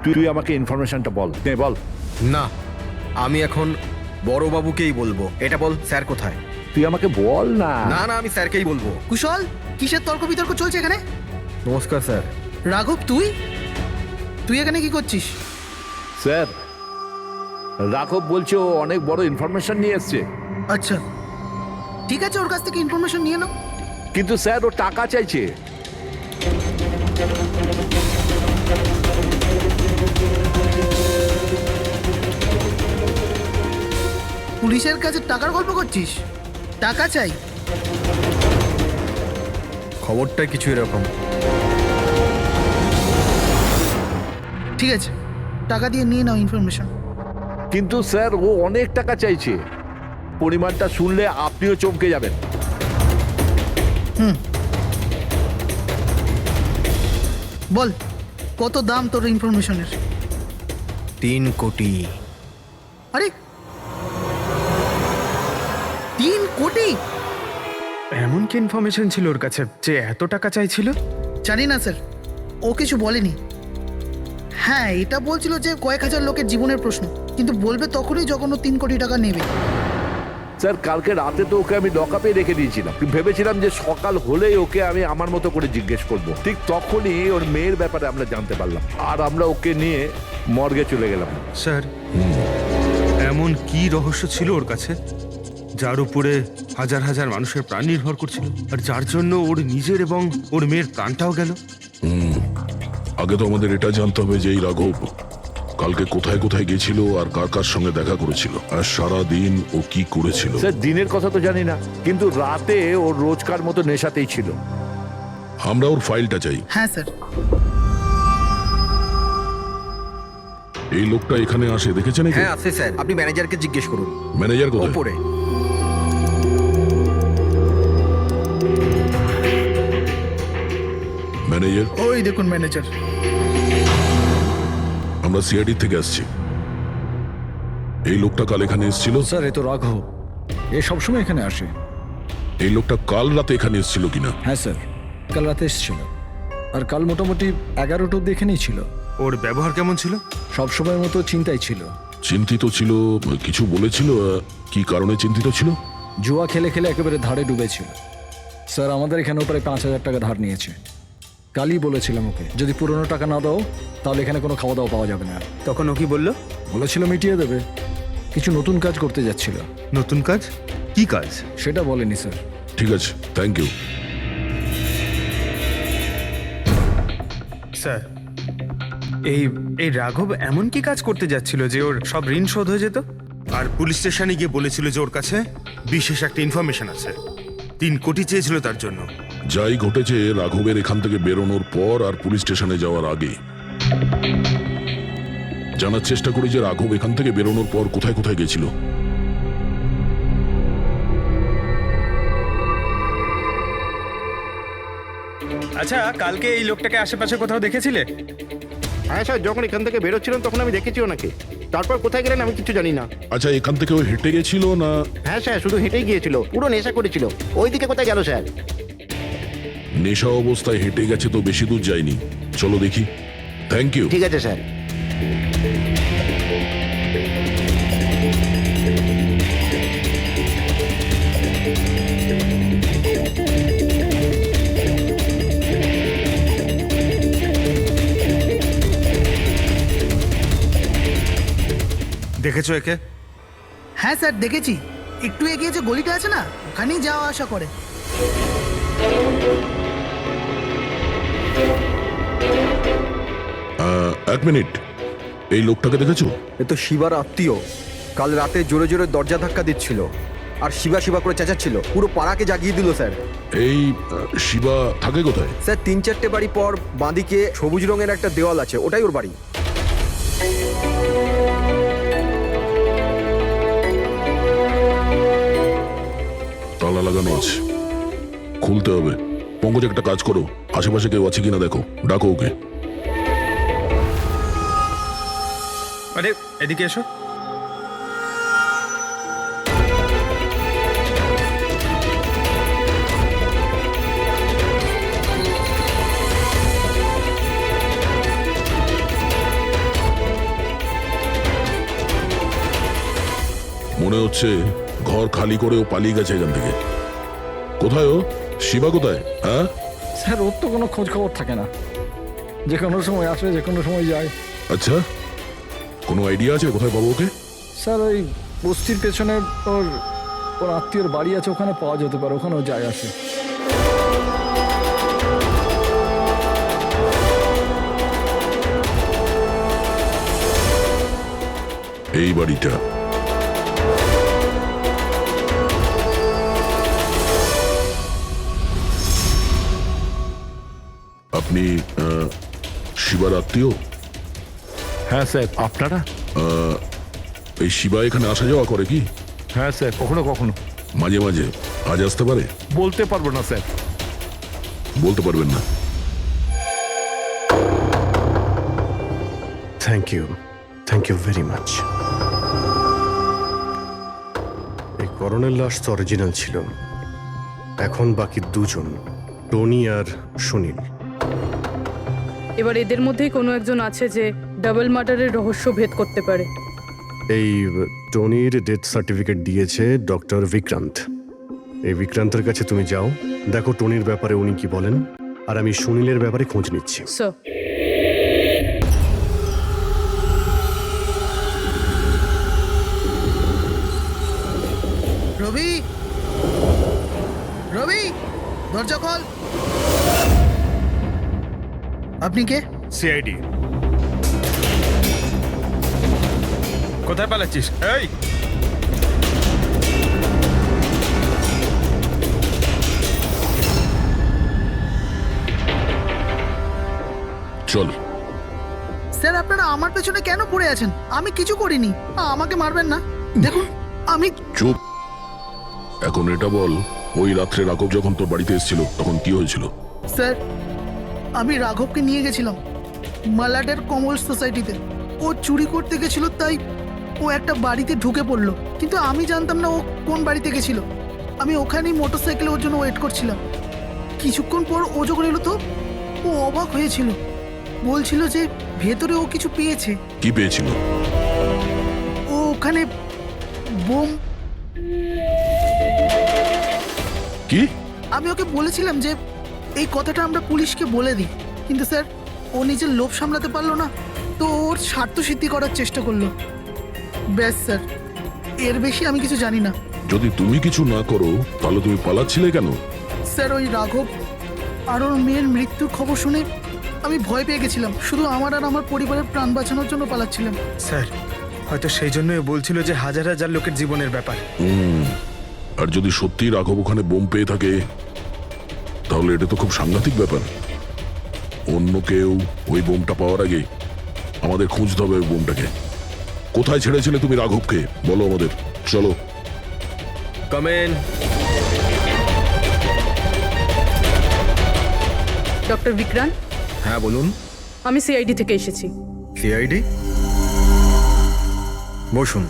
তুই আমাকে ইনফরমেশনটা বল। বল। না, আমি এখন বড়বাবুকেই বলবো। এটা বল, স্যার কোথায়? তুই আমাকে বল না। না, আমি স্যারকেই বলবো। কুশল, কিসের তর্ক বিতর্ক চলছে এখানে? নমস্কার স্যার। রাঘব, তুই এখানে কি করছিস? স্যার, রাঘব বলছে ও অনেক বড় ইনফরমেশন নিয়ে এসছে। আচ্ছা, ঠিক আছে, ওর কাছ থেকে ইনফরমেশন নিয়ে নাও। কিন্তু স্যার, ও টাকা চাইছে। পুলিশের কাছে টাকার গল্প করছিস? টাকা চাই? খবরটা কিছু এরকম। ঠিক আছে, টাকা দিয়ে নিয়ে নাও ইনফরমেশন। কিন্তু স্যার, ও অনেক টাকা চাইছে। পরিমাণটা শুনলে আপনিও চমকে যাবেন। বল, কত দাম তোর ইনফরমেশনের? 3 কোটি। আরে, 3 কোটি? এমন কি ইনফরমেশন ছিল ওর কাছে যে এত টাকা চাইছিল? জানি না স্যার, ও কিছু বলেনি। হ্যাঁ, এটা বলছিল যে কয়েক হাজার লোকের জীবনের প্রশ্ন, কিন্তু বলবে তখনই যখন ও 3 কোটি টাকা নেবে। স্যার, কালকে রাতে তো ওকে আমি লকআপে রেখে দিয়েছিলাম। ভেবেছিলাম যে সকাল হলেই ওকে আমি আমার মতো করে জিজ্ঞেস করব। ঠিক তখনই ওর মেয়ের ব্যাপারে আমরা জানতে পারলাম, আর আমরা ওকে নিয়ে মর্গে চলে গেলাম। স্যার, এমন কি রহস্য ছিল ওর কাছে যার উপরে হাজার হাজার মানুষের প্রাণ নির্ভর করছিল, আর যার জন্য ওর নিজের এবং ওর মেয়ের প্রাণটাও গেল? আগে তো আমাদের এটা জানতে হবে যে এই রাঘব কালকে কোথায় কোথায় গেছিল আর কার কার সঙ্গে দেখা করেছিল, আর সারা দিন ও কি করেছিল। স্যার, দিনের কথা তো জানি না, কিন্তু রাতে ওর রোজকার মতো নেশাতেই ছিল। আমরা ওর ফাইলটা চাই। হ্যাঁ স্যার। এই লোকটা এখানে আসে দেখেছেন নাকি? হ্যাঁ আছে স্যার, আপনি ম্যানেজারকে জিজ্ঞেস করুন। ম্যানেজার কোথায়? উপরে। ম্যানেজার? ওই দেখুন ম্যানেজার। আমরা সিআইডি থেকে আসছি। এই লোকটা কাল এখানে এসেছিল? স্যার এ তো রাঘব, এ সবসময় এখানে আসে। এই লোকটা কাল রাতে এখানে এসেছিল কিনা? হ্যাঁ স্যার, কাল রাতে এসেছিল, আর কাল মোটামুটি 11টা অব্দি এখানেই ছিল। ওর ব্যবহার কেমন ছিল? সবসময়ের মতো চিন্তাই ছিল। চিন্তিত ছিল? কিছু বলেছিল? কি কারণে চিন্তিত ছিল? জুয়া খেলে খেলে একেবারে ধারে ডুবেছিল স্যার। আমাদের এখানেও প্রায় 5,000 টাকা ধার নিয়েছে। কালই বলেছিলাম ওকে, যদি পুরনো টাকা না দাও তাহলে এখানে কোনো খাওয়া দাওয়া পাওয়া যাবে না। তখন ও কি বললো? বলেছিল মিটিয়ে দেবে। কিছু নতুন কাজ করতে যাচ্ছিল। নতুন কাজ? কি কাজ? সেটা বলেনি স্যার। ঠিক আছে, থ্যাংক ইউ। স্যার, এই রাঘব এমন কি কাজ করতে যাচ্ছিল যে ওর সব ঋণ শোধ হয়ে যেত? আর পুলিশ স্টেশনে গিয়ে বলেছিল যে ওর কাছে বিশেষ একটা ইনফরমেশন আছে, 3 কোটি চেয়েছিল তার জন্য। যাই ঘটেছে রাঘবের এখান থেকে বেরোনোর পর আর পুলিশ স্টেশনে যাওয়ার আগে জানার চেষ্টা করি যে রাঘব এখান থেকে বেরোনোর পর কোথায় কোথায় গেছিল। আচ্ছা, কালকে এই লোকটাকে আশেপাশে কোথাও দেখেছিলে? হ্যাঁ স্যার, যখন এখান থেকে বেরোচ্ছিলাম তখন আমি দেখেছি ওনাকে। তারপর কোথায় গেলেন আমি কিছু জানি না। আচ্ছা, এখান থেকে ও হেঁটে গেছিল না? হ্যাঁ স্যার, শুধু হেঁটেই গিয়েছিল, পুরো নেশা করেছিল। ওইদিকে কোথায় গেল স্যার? নেশা অবস্থায় হেঁটে গেছে তো বেশি দূর যায়নি। চলো দেখি। Thank you. ঠিক আছে স্যার। দেখেছো একে? হ্যাঁ স্যার দেখেছি, একটু এগিয়ে যে গলিটা আছে না, ওখানেই যাওয়া আসা করে। এক মিনিট, এই লোকটাকে দেখেছো? এ তো শিবার আত্মীয়। কাল রাতে জোরে জোরে দরজা ধাক্কা দিচ্ছিল আর শিবা শিবা করে চেঁচাচ্ছিল, পুরো পাড়াকে জাগিয়ে দিল স্যার। এই শিবা থাকে কোথায়? স্যার 3-4টে বাড়ি পর বাঁদিকে সবুজ রঙের একটা দেওয়াল আছে, ওটাই ওর বাড়ি। তালা লাগানো আছে, খুলতে হবে। পঙ্কজ একটা কাজ করো, আশেপাশে কেউ আছে কিনা দেখো, ডাকো ওকে। আরে এদিকে এসো। মনে হচ্ছে ঘর খালি করে ও পালিয়ে গেছে এখান থেকে। কোথায় ও? শিবা কোথায়? হ্যাঁ স্যার, ওর তো কোনো খোঁজ খবর থাকে না, যে কোনো সময় আসে, যে কোনো সময় যায়। আচ্ছা, কোনো আইডিয়া আছে কোথায় পাবো ওকে? স্যার ওই বস্তির পেছনে ওর আত্মীয়র বাড়ি আছে, ওখানে পাওয়া যেতে পারে, ওখানেও যায় আসে। এই বাড়িটা। আপনি শিবার আত্মীয়? হ্যাঁ স্যার। আপনারা? এই শিবা এখানে আসা যাওয়া করে কি? হ্যাঁ স্যার, কখনো কখনো। মাঝে মাঝে। আজ আসতে পারে? বলতে পারবো না স্যার। বলতে পারবেন না? Thank you very much. এই করণের লাশ তো অরিজিনাল ছিল। এখন বাকি 2 জন, টনি আর সুনীল। এবার এদের মধ্যেই কোনো একজন আছে যে ডাবল মার্ডারের রহস্য ভেদ করতে পারে। এই টনির ডেথ সার্টিফিকেট দিয়েছে ডক্টর বিক্রান্ত। এই বিক্রান্তের কাছে তুমি যাও, দেখো টনির ব্যাপারে উনি কি বলেন, আর আমি সুনীলের ব্যাপারে খোঁজ নিচ্ছি। স্যার। রবি, রবি, দরজা খোল। আপনি কে? সিআইডি। কোথায় পালাচ্ছিস? এই চল। স্যার আপনারা আমার পেছনে কেন পড়ে আছেন? আমি কিছু করিনি, আমাকে মারবেন না। দেখুন আমি চুপ। এখন এটা বল, ওই রাত্রে রাঘব যখন তোর বাড়িতে এসেছিল তখন কি হয়েছিল? স্যার আমি রাঘবকে নিয়ে গেছিলাম মালাডের কমল সোসাইটিতে। ও চুরি করতে গেছিল, তাই ও একটা বাড়িতে ঢুকে পড়লো, কিন্তু আমি জানতাম না ও কোন বাড়িতে গেছিল। আমি ওখানেই মোটরসাইকেলে ওর জন্য ওয়েট করছিলাম। কিছুক্ষণ পর ও যখন এলো তো ও অবাক হয়েছিল, বলছিল যে ভেতরে ও কিছু পেয়েছে। কি পেয়েছিল? ও ওখানে বোম। কি? আমি ওকে বলেছিলাম যে এই কথাটা আমরা পুলিশকে বলে দিই, কিন্তু স্যার ও নিজের লোভ সামলাতে পারলো না, তো ওর স্বার্থ সিদ্ধি করার চেষ্টা করলো। ব্যাস স্যার, এর বেশি আমি কিছু জানি না। যদি তুমি কিছু না করো তাহলে তুমি পালাচ্ছিলে কেন? স্যার ওই রাঘব আর ওর মেয়ের মৃত্যুর খবর শুনে আমি ভয় পেয়ে গেছিলাম, শুধু আমার আর আমার পরিবারের প্রাণ বাঁচানোর জন্য পালাচ্ছিলাম। স্যার হয়তো সেই জন্যই বলছিল যে হাজার হাজার লোকের জীবনের ব্যাপার। আর যদি সত্যি রাঘব ওখানে বোম পেয়ে থাকে তাহলে এটা তো খুব সাংঘাতিক ব্যাপার। অন্য কেউ ওই বোমটা পাওয়ার আগে আমাদের খুঁজতে হবে ওই বোমটাকে। কোথায় ছেড়েছিলে তুমি রাঘবকে? বলো আমাদের। চলো। কমেন। ডক্টর বিক্রান্ত। হ্যাঁ বলুন। আমি সিআইডি থেকে এসেছি। সিআইডি? বসুন।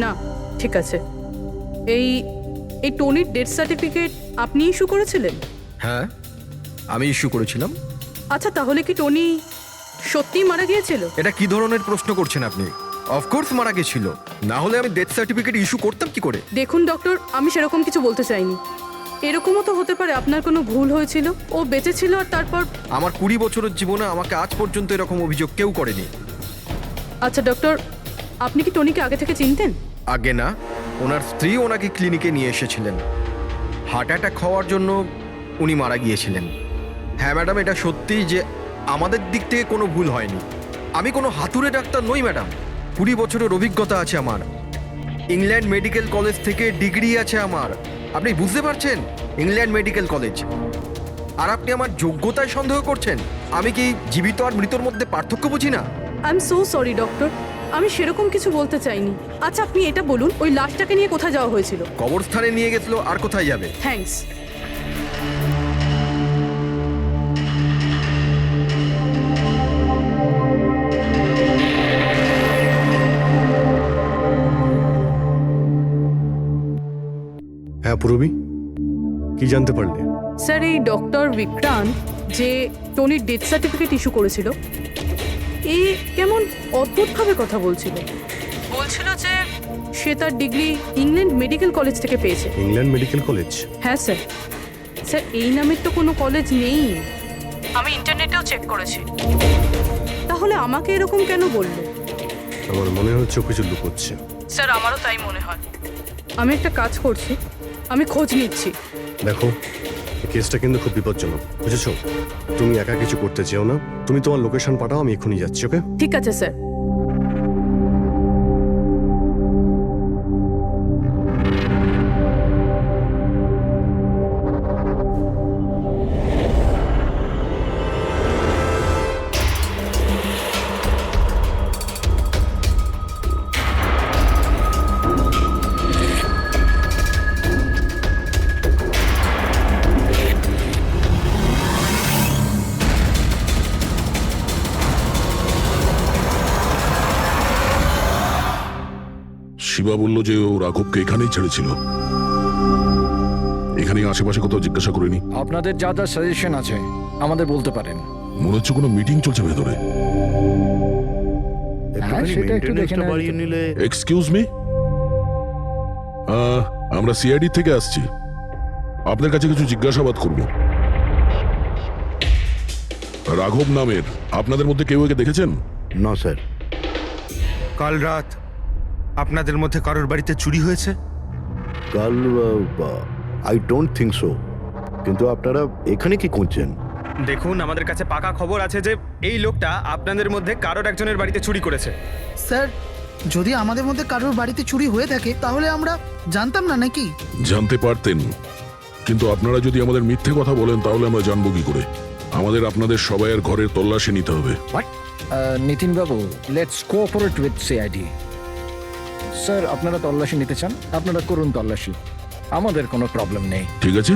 না ঠিক আছে। এই এই টনির ডেথ সার্টিফিকেট আপনি ইস্যু করেছিলেন? হ্যাঁ আমি ইস্যু করেছিলাম। আচ্ছা তাহলে কি টনি সত্যিই মারা গিয়েছিল? এটা কি ধরনের প্রশ্ন করছেন আপনি? অফকোর্স মারা গেছিল, না হলে আমি ডেথ সার্টিফিকেট ইস্যু করতাম কি করে? দেখুন ডক্টর, আমি সেরকম কিছু বলতে চাইনি। এরকমও তো হতে পারে আপনার কোনো ভুল হয়েছিল, ও বেঁচে ছিল আর তারপর। আমার 20 বছরের জীবনে আমাকে আজ পর্যন্ত এরকম অভিযোগ কেউ করেনি। আচ্ছা ডক্টর, আপনি কি টনিকে আগে থেকে চিনতেন? আগে না, ওনার স্ত্রী ওনাকে ক্লিনিকে নিয়ে এসেছিলেন। হার্ট অ্যাটাক হওয়ার জন্য উনি মারা গিয়েছিলেন। হ্যাঁ ম্যাডাম, এটা সত্যি যে আমাদের দিক থেকে কোনো ভুল হয়নি। আমি কোনো হাতুড়ে ডাক্তার নই ম্যাডাম। 20 বছরের অভিজ্ঞতা আছে আমার। ইংল্যান্ড মেডিকেল কলেজ থেকে ডিগ্রি আছে আমার। আপনি বুঝতে পারছেন? England medical college. আর আপনি আমার যোগ্যতায় সন্দেহ করছেন? আমি কি জীবিত আর মৃতর মধ্যে পার্থক্য বুঝি না? I am so sorry doctor, আমি সেরকম কিছু বলতে চাইনি। আচ্ছা আপনি এটা বলুন, ওই লাশটাকে নিয়ে কোথায় যাওয়া হয়েছিল? কবরস্থানে নিয়ে গেছিল, আর কোথায় যাবে? থ্যাঙ্কস। হ্যাঁ পূরবী, কি জানতে পারলে? স্যার এই ডক্টর বিক্রান্ত যে টনির ডেথ সার্টিফিকেট ইস্যু করেছিল, এই কেমন অদ্ভুতভাবে কথা বলছিল। বলছিল যে সে তার ডিগ্রি ইংল্যান্ড মেডিকেল কলেজ থেকে পেয়েছে। England medical college? হ্যাঁ স্যার। স্যার এই নামের তো কোনো কলেজ নেই, আমি ইন্টারনেটেও চেক করেছি। তাহলে আমাকে এরকম কেন বললো? আমার মনে হচ্ছে ও কিছু লুকোচ্ছে। স্যার আমারও তাই মনে হয়। আমি একটা কাজ করছি, আমি খোঁজ নিচ্ছি। দেখো, এই কেসটা কিন্তু খুব বিপজ্জনক, বুঝেছো? তুমি একা কিছু করতে চেও না। তুমি তোমার লোকেশন পাঠাও, আমি এক্ষুনি যাচ্ছি। ওকে? ঠিক আছে স্যার। শিবা বলল যে ও রাঘবকে এখানেই ছেড়েছিল। এখানেই আশেপাশে কোথাও জিজ্ঞাসা করিনি? আপনাদের যা যা সাজেশন আছে আমাদের বলতে পারেন। মনে হচ্ছে কোনো মিটিং চলছে ভেতরে। এক্সকিউজ মি, আমরা সিআইডি থেকে আসছি, আপনার কাছে কিছু জিজ্ঞাসাবাদ করব। রাঘব নামের আপনাদের মধ্যে কেউ একে দেখেছেন? না স্যার। কাল রাত আপনাদের মধ্যে কারোর বাড়িতে চুরি হয়েছে? কাল আই ডোন্ট থিঙ্ক সো। কিন্তু আপনারা এখানে কি করছেন? দেখুন, আমাদের কাছে পাকা খবর আছে যে এই লোকটা আপনাদের মধ্যে কারোর একজনের বাড়িতে চুরি করেছে। স্যার যদি আমাদের মধ্যে কারোর বাড়িতে চুরি হয়ে থাকে তাহলে আমরা জানতাম না নাকি? জানতে পারতেন, কিন্তু আপনারা যদি আমাদের মিথ্যে কথা বলেন তাহলে আমরা জানবো কি করে? আমাদের আপনাদের সবাইয়ের ঘরের তল্লাশি নিতে হবে। নিতিন বাবু, let's cooperate with CID. Sir, আপনারা তল্লাশি নিতে চান, আপনারা করুন তল্লাশি, আমাদের কোনো প্রবলেম নেই। ঠিক আছে,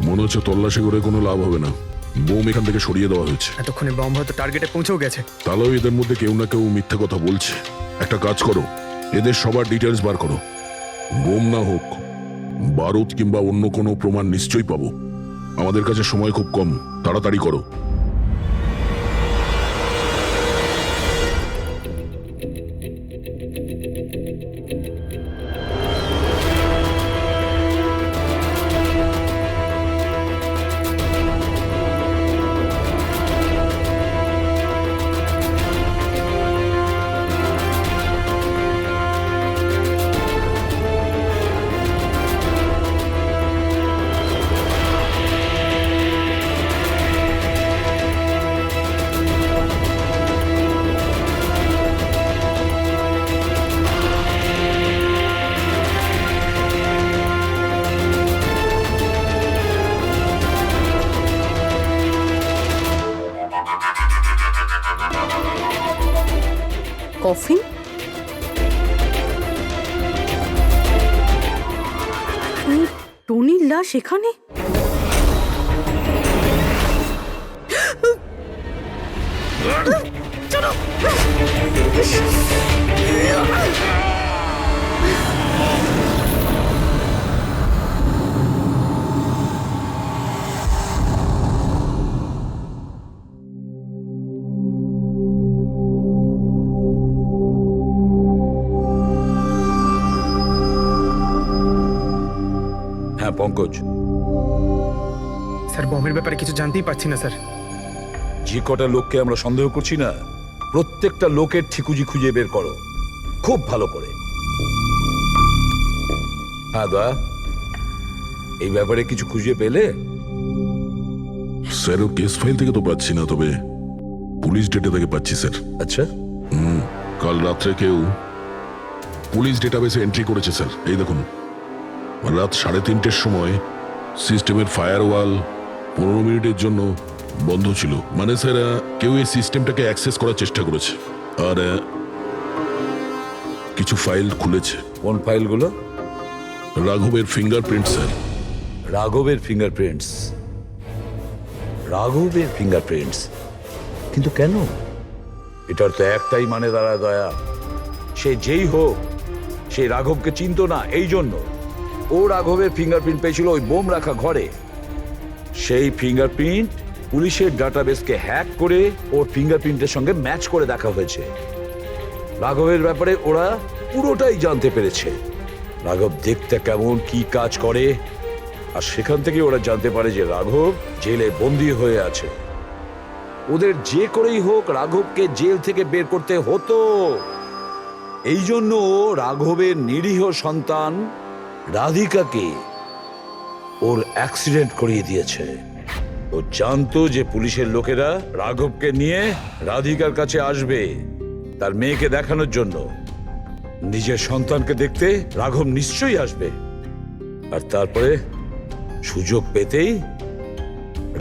মনে হচ্ছে তল্লাশি করে কোনো লাভ হবে না। বোম এখান থেকে সরিয়ে দেওয়া হয়েছে। এতক্ষণে বম হয়তো টার্গেটে পৌঁছেও গেছে। তাহলেও এদের মধ্যে কেউ না কেউ মিথ্যে কথা বলছে। একটা কাজ করো, এদের সবার ডিটেলস বার করো। বোম না হোক, বারুদ কিংবা অন্য কোনো প্রমাণ নিশ্চয়ই পাবো। আমাদের কাছে সময় খুব কম, তাড়াতাড়ি করো। কফিন? টনির লাশ এখানে? হ্যাঁ পঙ্কজ, স্যার, বমের ব্যাপারে কিছু জানতেই পারছি না স্যার। যে কটা লোককে আমরা সন্দেহ করছি না, প্রত্যেকটা লোকের ঠিকুজি খুঁজে বের করো খুব ভালো করে। হ্যাঁ দয়া, এই ব্যাপারে কিছু খুঁজে পেলে? স্যার, ও কেস ফাইল থেকে তো পাচ্ছি না, তবে পুলিশ ডেটা থেকে পাচ্ছি স্যার। আচ্ছা, কাল রাত্রে কেউ পুলিশ ডেটাবেসে এন্ট্রি করেছে স্যার। এই দেখুন, রাত 3:30টার সময় সিস্টেমের ফায়ারওয়াল 15 মিনিটের জন্য বন্ধ ছিল। মানে স্যার, কেউ এই সিস্টেমটাকে অ্যাক্সেস করার চেষ্টা করেছে আর কিছু ফাইল খুলেছে। কোন ফাইলগুলো? রাঘবের ফিঙ্গারপ্রিন্ট স্যার। রাঘবের ফিঙ্গারপ্রিন্টস? রাঘবের ফিঙ্গারপ্রিন্টস? কিন্তু কেন? এটার তো একটাই মানে দাঁড়ায় দয়া, সে যেই হোক সে রাঘবকে চিনতো না, এই জন্য ও রাঘবের ফিঙ্গারপ্রিন্ট পেয়েছিল ওই বোম রাখা ঘরে। সেই ফিঙ্গারপ্রিন্ট পুলিশের ডাটাবেসকে হ্যাক করে ওর ফিঙ্গারপ্রিন্টের সঙ্গে ম্যাচ করে দেখা হয়েছে। রাঘবের ব্যাপারে ওরা পুরোটাই জানতে পেরেছে, রাঘব দেখতে কেমন, কি কাজ করে, আর সেখান থেকে ওরা জানতে পারে যে রাঘব জেলে বন্দী হয়ে আছে। ওদের যে করেই হোক রাঘবকে জেল থেকে বের করতে হতো। এই জন্য রাঘবের নিরীহ সন্তান রাধিকাকে ওর অ্যাক্সিডেন্ট করিয়ে দিয়েছে। ও জানতো যে পুলিশের লোকেরা রাঘবকে নিয়ে রাধিকার কাছে আসবে তার মেয়েকে দেখানোর জন্য। নিজের সন্তানকে দেখতে রাঘব নিশ্চয়ই আসবে, আর তারপরে সুযোগ পেতেই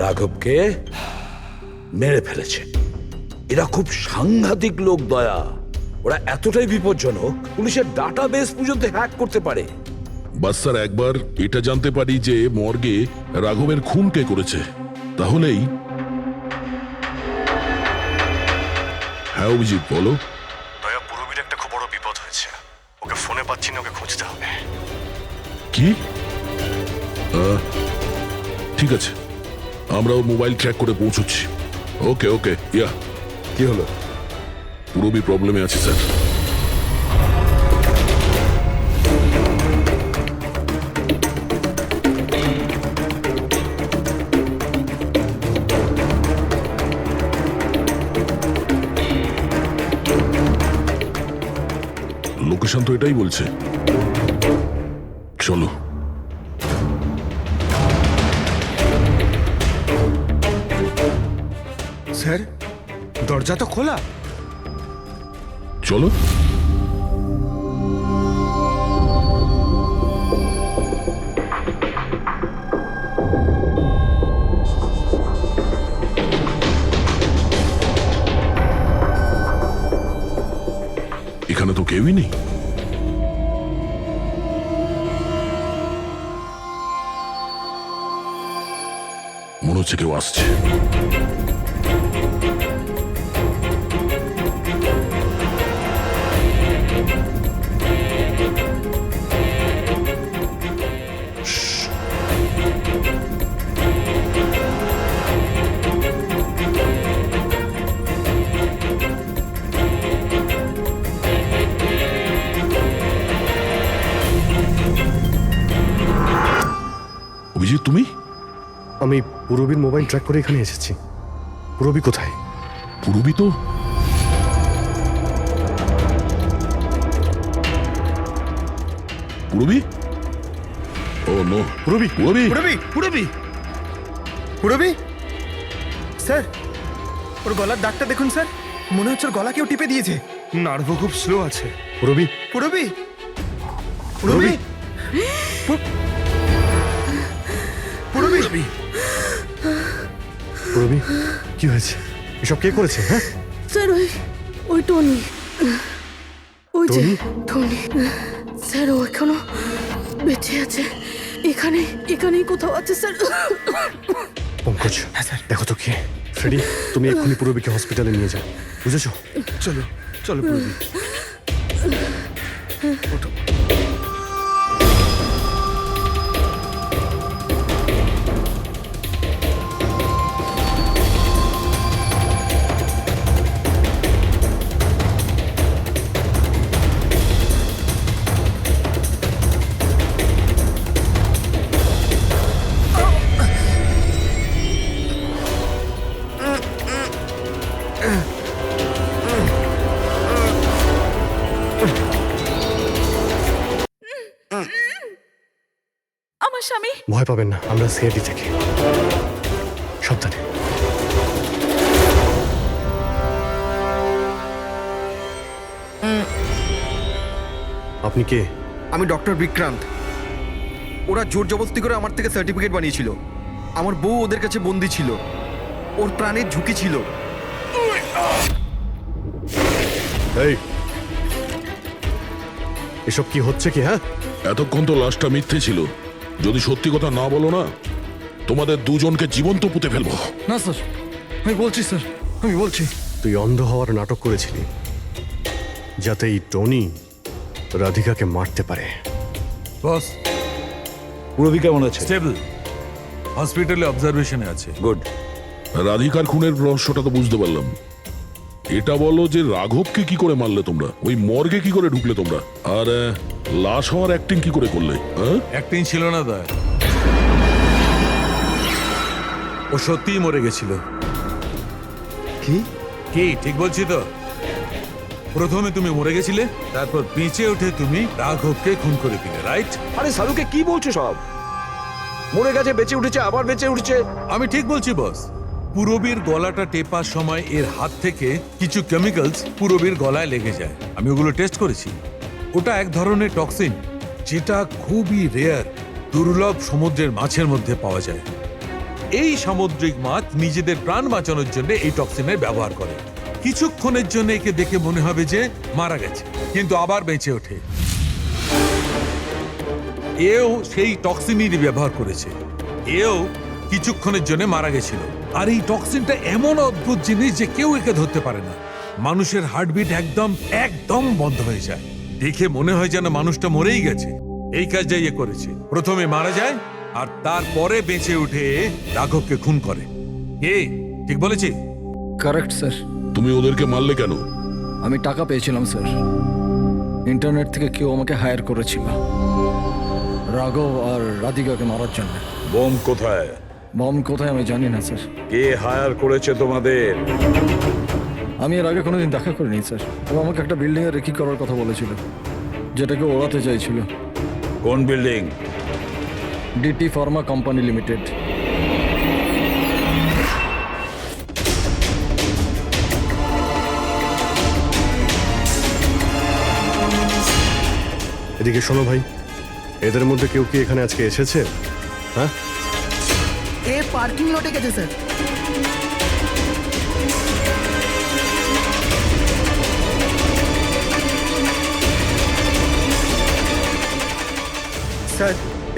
রাঘবকে মেরে ফেলেছে। এরা খুব সাংঘাতিক লোক দয়া, ওরা এতটাই বিপজ্জনক পুলিশের ডাটাবেস পর্যন্ত হ্যাক করতে পারে। বাস স্যার, একবার এটা জানতে পারি যে মর্গে রাঘবের খুন কে করেছে, তাহলেই। হ্যাঁ অভিজিৎ, বলো। দয়া, পুরবীর একটা খুব বড় বিপদ হয়েছে, ওকে ফোনে পাচ্ছি না, ওকে খুঁজতে হবে। কি? ঠিক আছে, আমরা ওর মোবাইল ট্র্যাক করে পৌঁছচ্ছি। ওকে ওকে, ইয়া। কি হলো? পুরবী প্রবলেমে আছে স্যার। লোকেশন তো এটাই বলছে, চলো। স্যার, দরজা তো খোলা। চলো। এখানে তো কেউই নেই। মনে হচ্ছে কেউ আসছে। অভিজিৎ, তুমি? আমি পূরবীর মোবাইল ট্র্যাক করে এখানে এসেছি। পূরবী কোথায়? পূরবী তো পূরবী? ও নো, পূরবী, পূরবী, পুরবি পুরবি পুরবি স্যার, ওর গলার দাগটা দেখুন স্যার, মনে হচ্ছে ওর গলা কেউ টিপে দিয়েছে। নার্ভও খুব স্লো আছে। পূরবী, পুরবি পুরবি পুরবি পূরবী, কি হয়েছে? এসব কে করেছে? হ্যাঁ স্যার ওই টনি, ওই যে টনি স্যার, ও এখনো বেঁচে আছে। এখানেই কোথাও আছে স্যার। পঙ্কজ, দেখো তো কে। ফ্রেডি, তুমি এক্ষুনি পূরবীকে হসপিটালে নিয়ে যাও, বুঝেছো? চলো চলো পুরবি। আমার স্বামী। ভয় পাবেন না, আমরা সিআইডি থেকে। সাবধানে। আপনি কে? আমি ডক্টর বিক্রান্ত। ওরা জোর জবরদস্তি করে আমার থেকে সার্টিফিকেট বানিয়েছিল। আমার বউ ওদের কাছে বন্দি ছিল, ওর প্রাণের ঝুঁকি ছিল। এই, এসব কি হচ্ছে কি? হ্যাঁ, এতক্ষণ তো লাশটা মিথ্যে ছিল। যদি সত্যি কথা না বলো না, তোমাদের দুজনকে জীবন্ত পুঁতে ফেলবো। না স্যার, আমি বলছি স্যার, আমি বলছি। তুই অন্ধ হওয়ার নাটক করেছিলি যাতে এই টনি রাধিকাকে মারতে পারে। বস, পূরবী কেমন আছে? স্টেবল, হসপিটালে অবজারভেশনে আছে। গুড। রাধিকার খুনের রহস্যটা তো বুঝতে পারলাম। এটা বলো যে রাঘবকে কি করে মারলে তোমরা? ওই মর্গে কি করে ঢুকলে তোমরা? আর লাশ হওয়ার অ্যাক্টিং কি করে করলে? অ্যাক্টিং ছিল না দা, ও সত্যিই মরে গেছিল। কি কি ঠিক বলছি তো? প্রথমে তুমি মরে গেছিলে, তারপর বেঁচে উঠে তুমি রাঘবকে খুন করে দিলে, রাইট? আরে সালুকে কি বলছো সব? মরে গেছে, বেঁচে উঠেছে, আবার বেঁচে উঠছে। আমি ঠিক বলছি বস। পূরবীর গলাটা টেপার সময় এর হাত থেকে কিছু কেমিক্যালস পূরবীর গলায় লেগে যায়। আমি ওগুলো টেস্ট করেছি। ওটা এক ধরনের টক্সিন, যেটা খুবই রেয়ার, দুর্লভ সমুদ্রের মাছের মধ্যে পাওয়া যায়। এই সামুদ্রিক মাছ নিজেদের প্রাণ বাঁচানোর জন্য এই টক্সিনের ব্যবহার করে। কিছুক্ষণের জন্য একে দেখে মনে হবে যে মারা গেছে, কিন্তু আবার বেঁচে ওঠে। এও সেই টক্সিনই ব্যবহার করেছে। এও কিছুক্ষণের জন্য মারা গেছিল। আর এই টক্সিনটা এমন অদ্ভুত জিনিস যে কেউ একে ধরতে পারে না। মানুষের হার্টবিট একদম বন্ধ হয়ে যায়। দেখে মনে হয় যেন মানুষটা মরেই গেছে। এই কাজটা ইয়ে করেছে, প্রথমে মারা যায় আর তারপরে বেঁচে উঠে রাঘবকে খুন করে। ঠিক বলেছি? Correct sir. তুমি ওদেরকে মারলে কেন? আমি টাকা পেয়েছিলাম স্যার। ইন্টারনেট থেকে কেউ আমাকে হায়ার করেছিল রাঘব আর রাধিকাকে মারার জন্য। বম কোথায়? বম কোথায় আমি জানি না স্যার। কে হায়ার করেছে তোমাদের? আমি এর আগে কোনোদিন দেখা করিনি স্যার। ও আমাকে একটা বিল্ডিংয়ে রেকি করার কথা বলেছিল, যেটাকে ওড়াতে চাইছিল। কোন building? DT pharma company limited. এদিকে শোনো ভাই, এদের মধ্যে কেউ কি এখানে আজকে এসেছে? হ্যাঁ, এ পার্কিং লটে গেছে স্যার।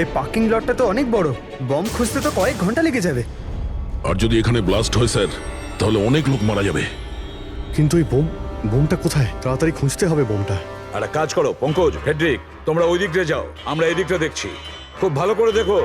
এই পার্কিং লটটা তো অনেক বড়, বম খুঁজতে তো কয়েক ঘন্টা লেগে যাবে। আর যদি এখানে ব্লাস্ট হয় স্যার, তাহলে অনেক লোক মারা যাবে। কিন্তু এই বোমটা কোথায়? তাড়াতাড়ি খুঁজতে হবে বোমটা। একটা কাজ করো পঙ্কজ, ফেডরিক, তোমরা ওই দিকটা যাও, আমরা এই দিকটা দেখছি। খুব ভালো করে দেখো।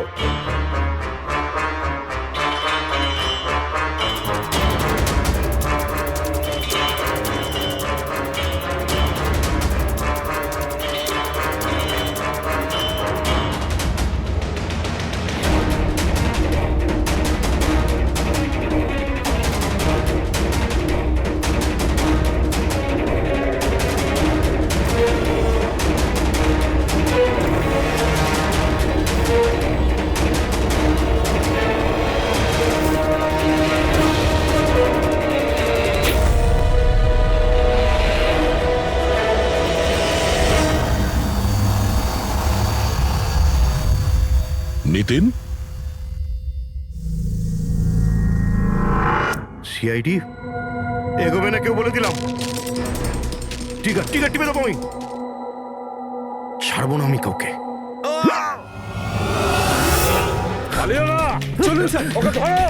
নিতিন, সিআইডি এগোবে না কেউ বলে দিলাম। টিকা টিপে দেবো আমি, ছাড়বো না আমি কাউকে। চলুন স্যার, ওকে ধরো।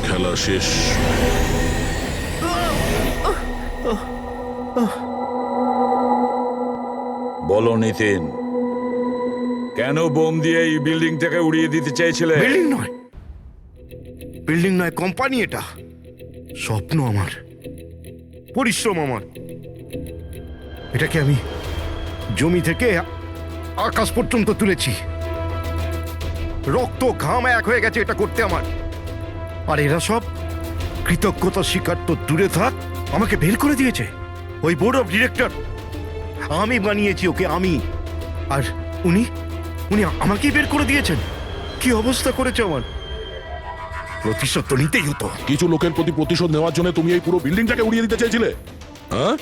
খেলা শেষ। বলো নিতিন, কেন বোম দিয়ে এই বিল্ডিংটাকে উড়িয়ে দিতে চাইছিলে? বিল্ডিং নয়, কোম্পানি এটা। স্বপ্ন আমার, পরিশ্রম আমার। এটাকে আমি জমি থেকে আকাশ পর্যন্ত তুলেছি, রক্ত ঘাম এক হয়ে গেছে এটা করতে আমার। আর এরা সব কৃতজ্ঞতা স্বীকার তো দূরে থাক, আমাকে বের করে দিয়েছে। ওই বোর্ড অফ ডিরেক্টর, আমি বানিয়েছি ওকে, আমি। আর উনি আমাকেই বের করে দিয়েছেন। কি অবস্থা করেছে আমার। প্রতিশোধ তো নিতেই হতো। কিছু লোকের প্রতি প্রতিশোধ নেওয়ার জন্য তুমি এই পুরো বিল্ডিংটাকে উড়িয়ে দিতে চেয়েছিলে? হ্যাঁ,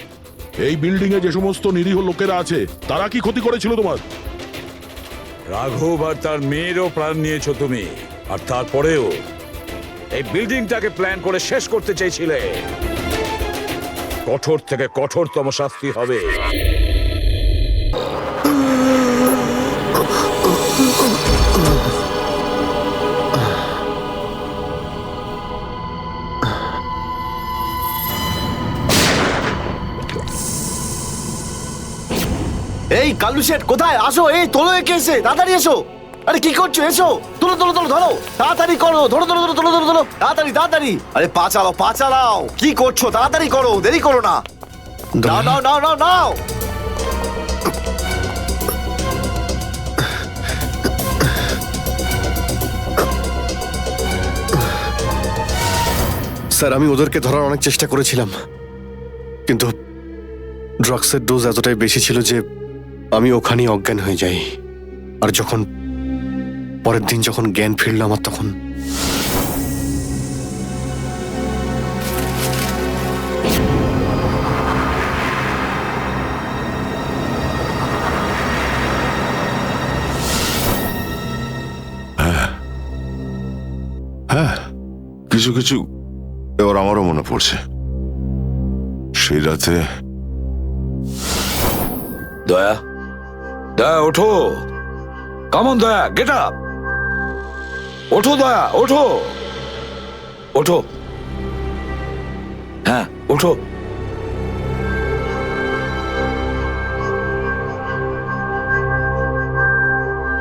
এই বিল্ডিং এ যে সমস্ত নিরীহ লোকেরা আছে তারা কি ক্ষতি করেছিল তোমার? রাঘব আর তার মেয়েরও প্রাণ নিয়েছো তুমি, আর তারপরেও এই বিল্ডিংটাকে প্ল্যান করে শেষ করতে চাইছিলে। কঠোর থেকে কঠোরতম শাস্তি হবে। এই কালু শেঠ কোথায়? আসো, এই তোলো একে, এসে তাড়াতাড়ি এসো। আরে কি করছো? এসো, তোলো তোলো তোলো, ধরো তাড়াতাড়ি করো, ধরো ধরো ধরো, তোলো ধরো ধরো, তাড়াতাড়ি তাড়াতাড়ি। আরে পা চালাও, পা চালাও, কি করছো? তাড়াতাড়ি করো, দেরি করো না। নাও নাও নাও নাও নাও। স্যার, আমি ওদেরকে ধরার অনেক চেষ্টা করেছিলাম, কিন্তু ড্রাগসের ডোজ এতটাই বেশি ছিল যে আমি ওখানেই অজ্ঞান হয়ে যাই। আর যখন পরের দিন যখন জ্ঞান ফিরল আমার, তখন হ্যাঁ, কিছু কিছু এবার আমারও মনে পড়ছে। সেই রাতে দয়া, দয়া ওঠো, কামন দয়া, গেট আপ, ওঠো দয়া, ওঠো ওঠো, হ্যাঁ ওঠো।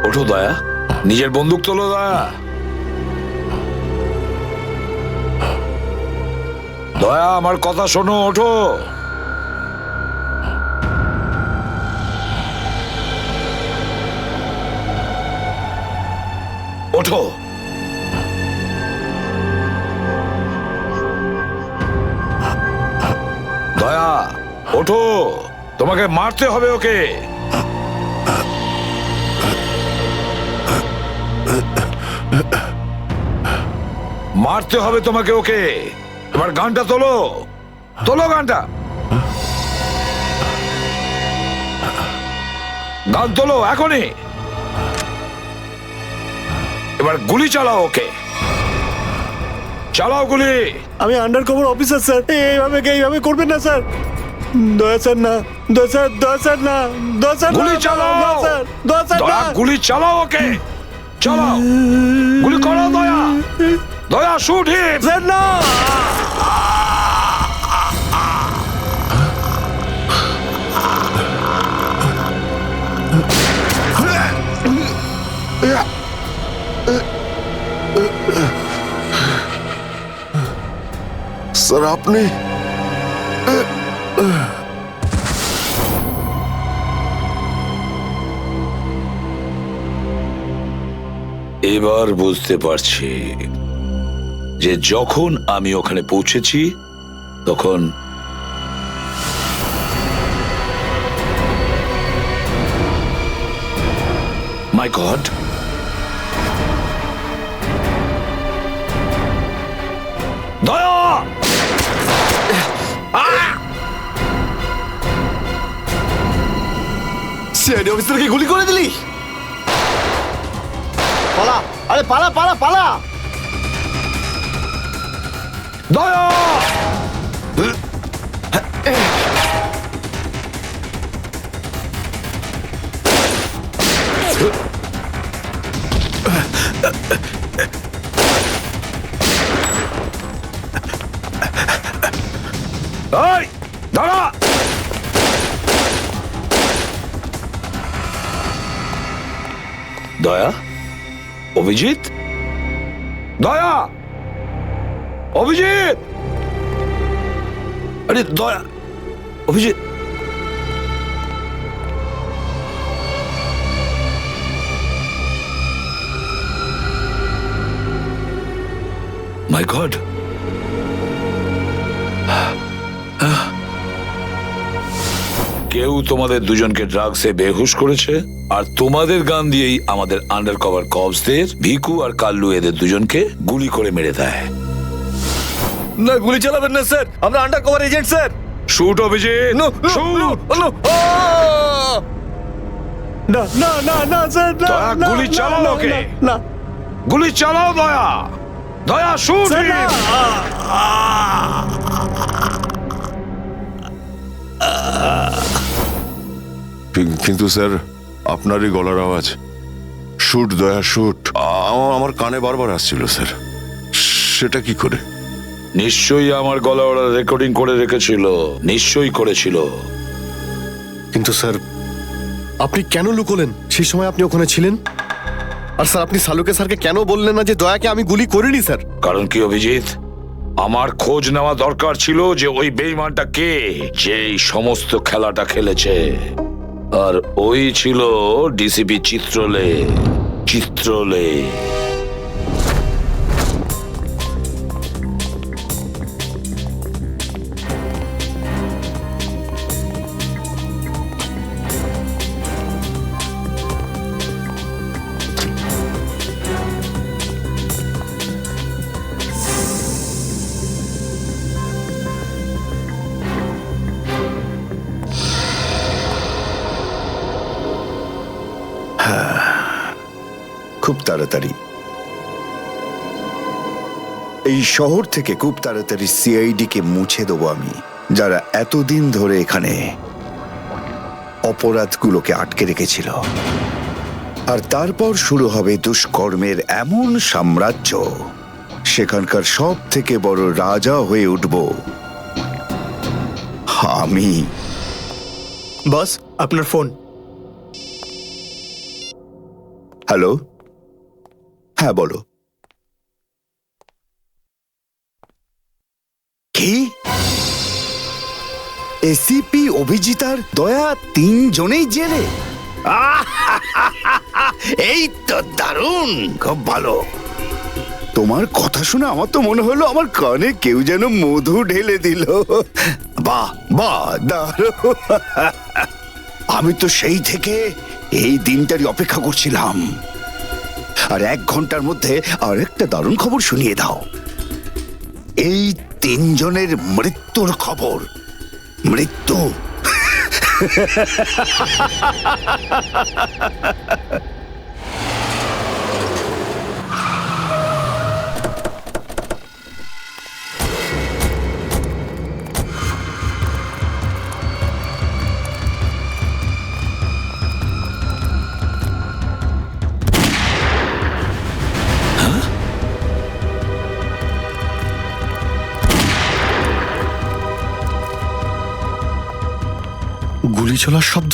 ওঠো দয়া, নিজের বন্দুক তোলো দয়া। দয়া, আমার কথা শোনো, ওঠো। ওঠো। দয়া ওঠো, তোমাকে মারতে হবে ওকে। মারতে হবে তোমাকে ওকে। এবার গানটা তোলো, তোলো গানটা, গান তোলো এখনই। এবার গুলি চালাও ওকে, চালাও গুলি। আমি আন্ডার কভার অফিসার স্যার, এইভাবে করবেন না স্যার। দয়া স্যার না, দয়া স্যার, দয়া স্যার না, দয়া স্যার, গুলি চালাও, দয়া স্যার দয়া গুলি চালাও ওকে, চালাও গুলি করো দয়া, দয়া শুট হিম। স্যার না। স্যার আপনি এবার বুঝতে পারছি যে যখন আমি ওখানে পৌঁছেছি তখন মাই গড, দয়া সিআইডি অফিসারকে গুলি করে দিলি? পালা, আরে পালা পালা পালা। দয়া এই দাঁড়া, দয়া, অভিজিৎ, দয়া, অভিজিৎ, আরে দয়া, অভিজিৎ, মাই গড, কেউ তোমাদের দুজনকে ড্রাগসে বেহুশ করেছে আর তোমাদের গান দিয়েই আমাদের আন্ডার কভার কপসদের ভিকু আর কাল্লু এদের দুজনকে গুলি করে মেরে দেয়। না গুলি চালাবেন না স্যার, আমরা under cover agent sir. Shoot Abhijit, shoot. না না না না স্যার, না দয়া না, গুলি না, চালাও না, ওকে, না, গুলি চালাও দয়া, দয়া শুট। স্যার, না। কিন্তু স্যার আপনারই গলার আওয়াজ, শুট দয়া শুট, আমার কানে বারবার আসছিল স্যার, সেটা কি করে? নিশ্চয়ই আমার গলা ওরা রেকর্ডিং করে রেখেছিল, নিশ্চয়ই করেছিল। কিন্তু স্যার আপনি কেন লুকোলেন? সেই সময় আপনি ওখানে ছিলেন। আর স্যার আপনি সালুকে স্যারকে কেন বললেন না যে দয়াকে আমি গুলি করিনি স্যার? কারণ কি অভিজিৎ, আমার খোঁজ নেওয়া দরকার ছিল যে ওই বেঈমানটা কে, যে এই সমস্ত খেলাটা খেলেছে। আর ওই ছিল ডিসিপি চিত্রলে। চিত্রলে খুব তাড়াতাড়ি এই শহর থেকে খুব তাড়াতাড়ি সিআইডি কে মুছে দেবো আমি, যারা এতদিন ধরে এখানে অপরাধগুলোকে আটকে রেখেছিল। আর তারপর শুরু হবে দুষ্কর্মের এমন সাম্রাজ্য, সেখানকার সব থেকে বড় রাজা হয়ে উঠব আমি। বস আপনার ফোন। হ্যালো, হ্যাঁ বলো। কি এসিপি অভিজিতার দয়া তিনজনেই জেলে? এই তো দারুণ, খুব ভালো। তোমার কথা শুনে আমার তো মনে হলো আমার কানে কেউ যেন মধু ঢেলে দিল। বাহ বাহ, দারুণ। আমি তো সেই থেকে এই দিনটারই অপেক্ষা করছিলাম। আর 1 ঘন্টার মধ্যে আরেকটা দারুণ খবর শুনিয়ে দাও। এই তিনজনের মৃত্যুর খবর। মৃত্যু। গুলি চলার শব্দ।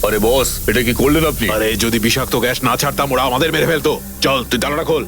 আরে বস, এটা কি করলেন আপনি? আরে যদি বিষাক্ত গ্যাস না ছাড়তাম ওরা আমাদের মেরে ফেলতো। চল তুই তালাটা খোল।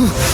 Huh?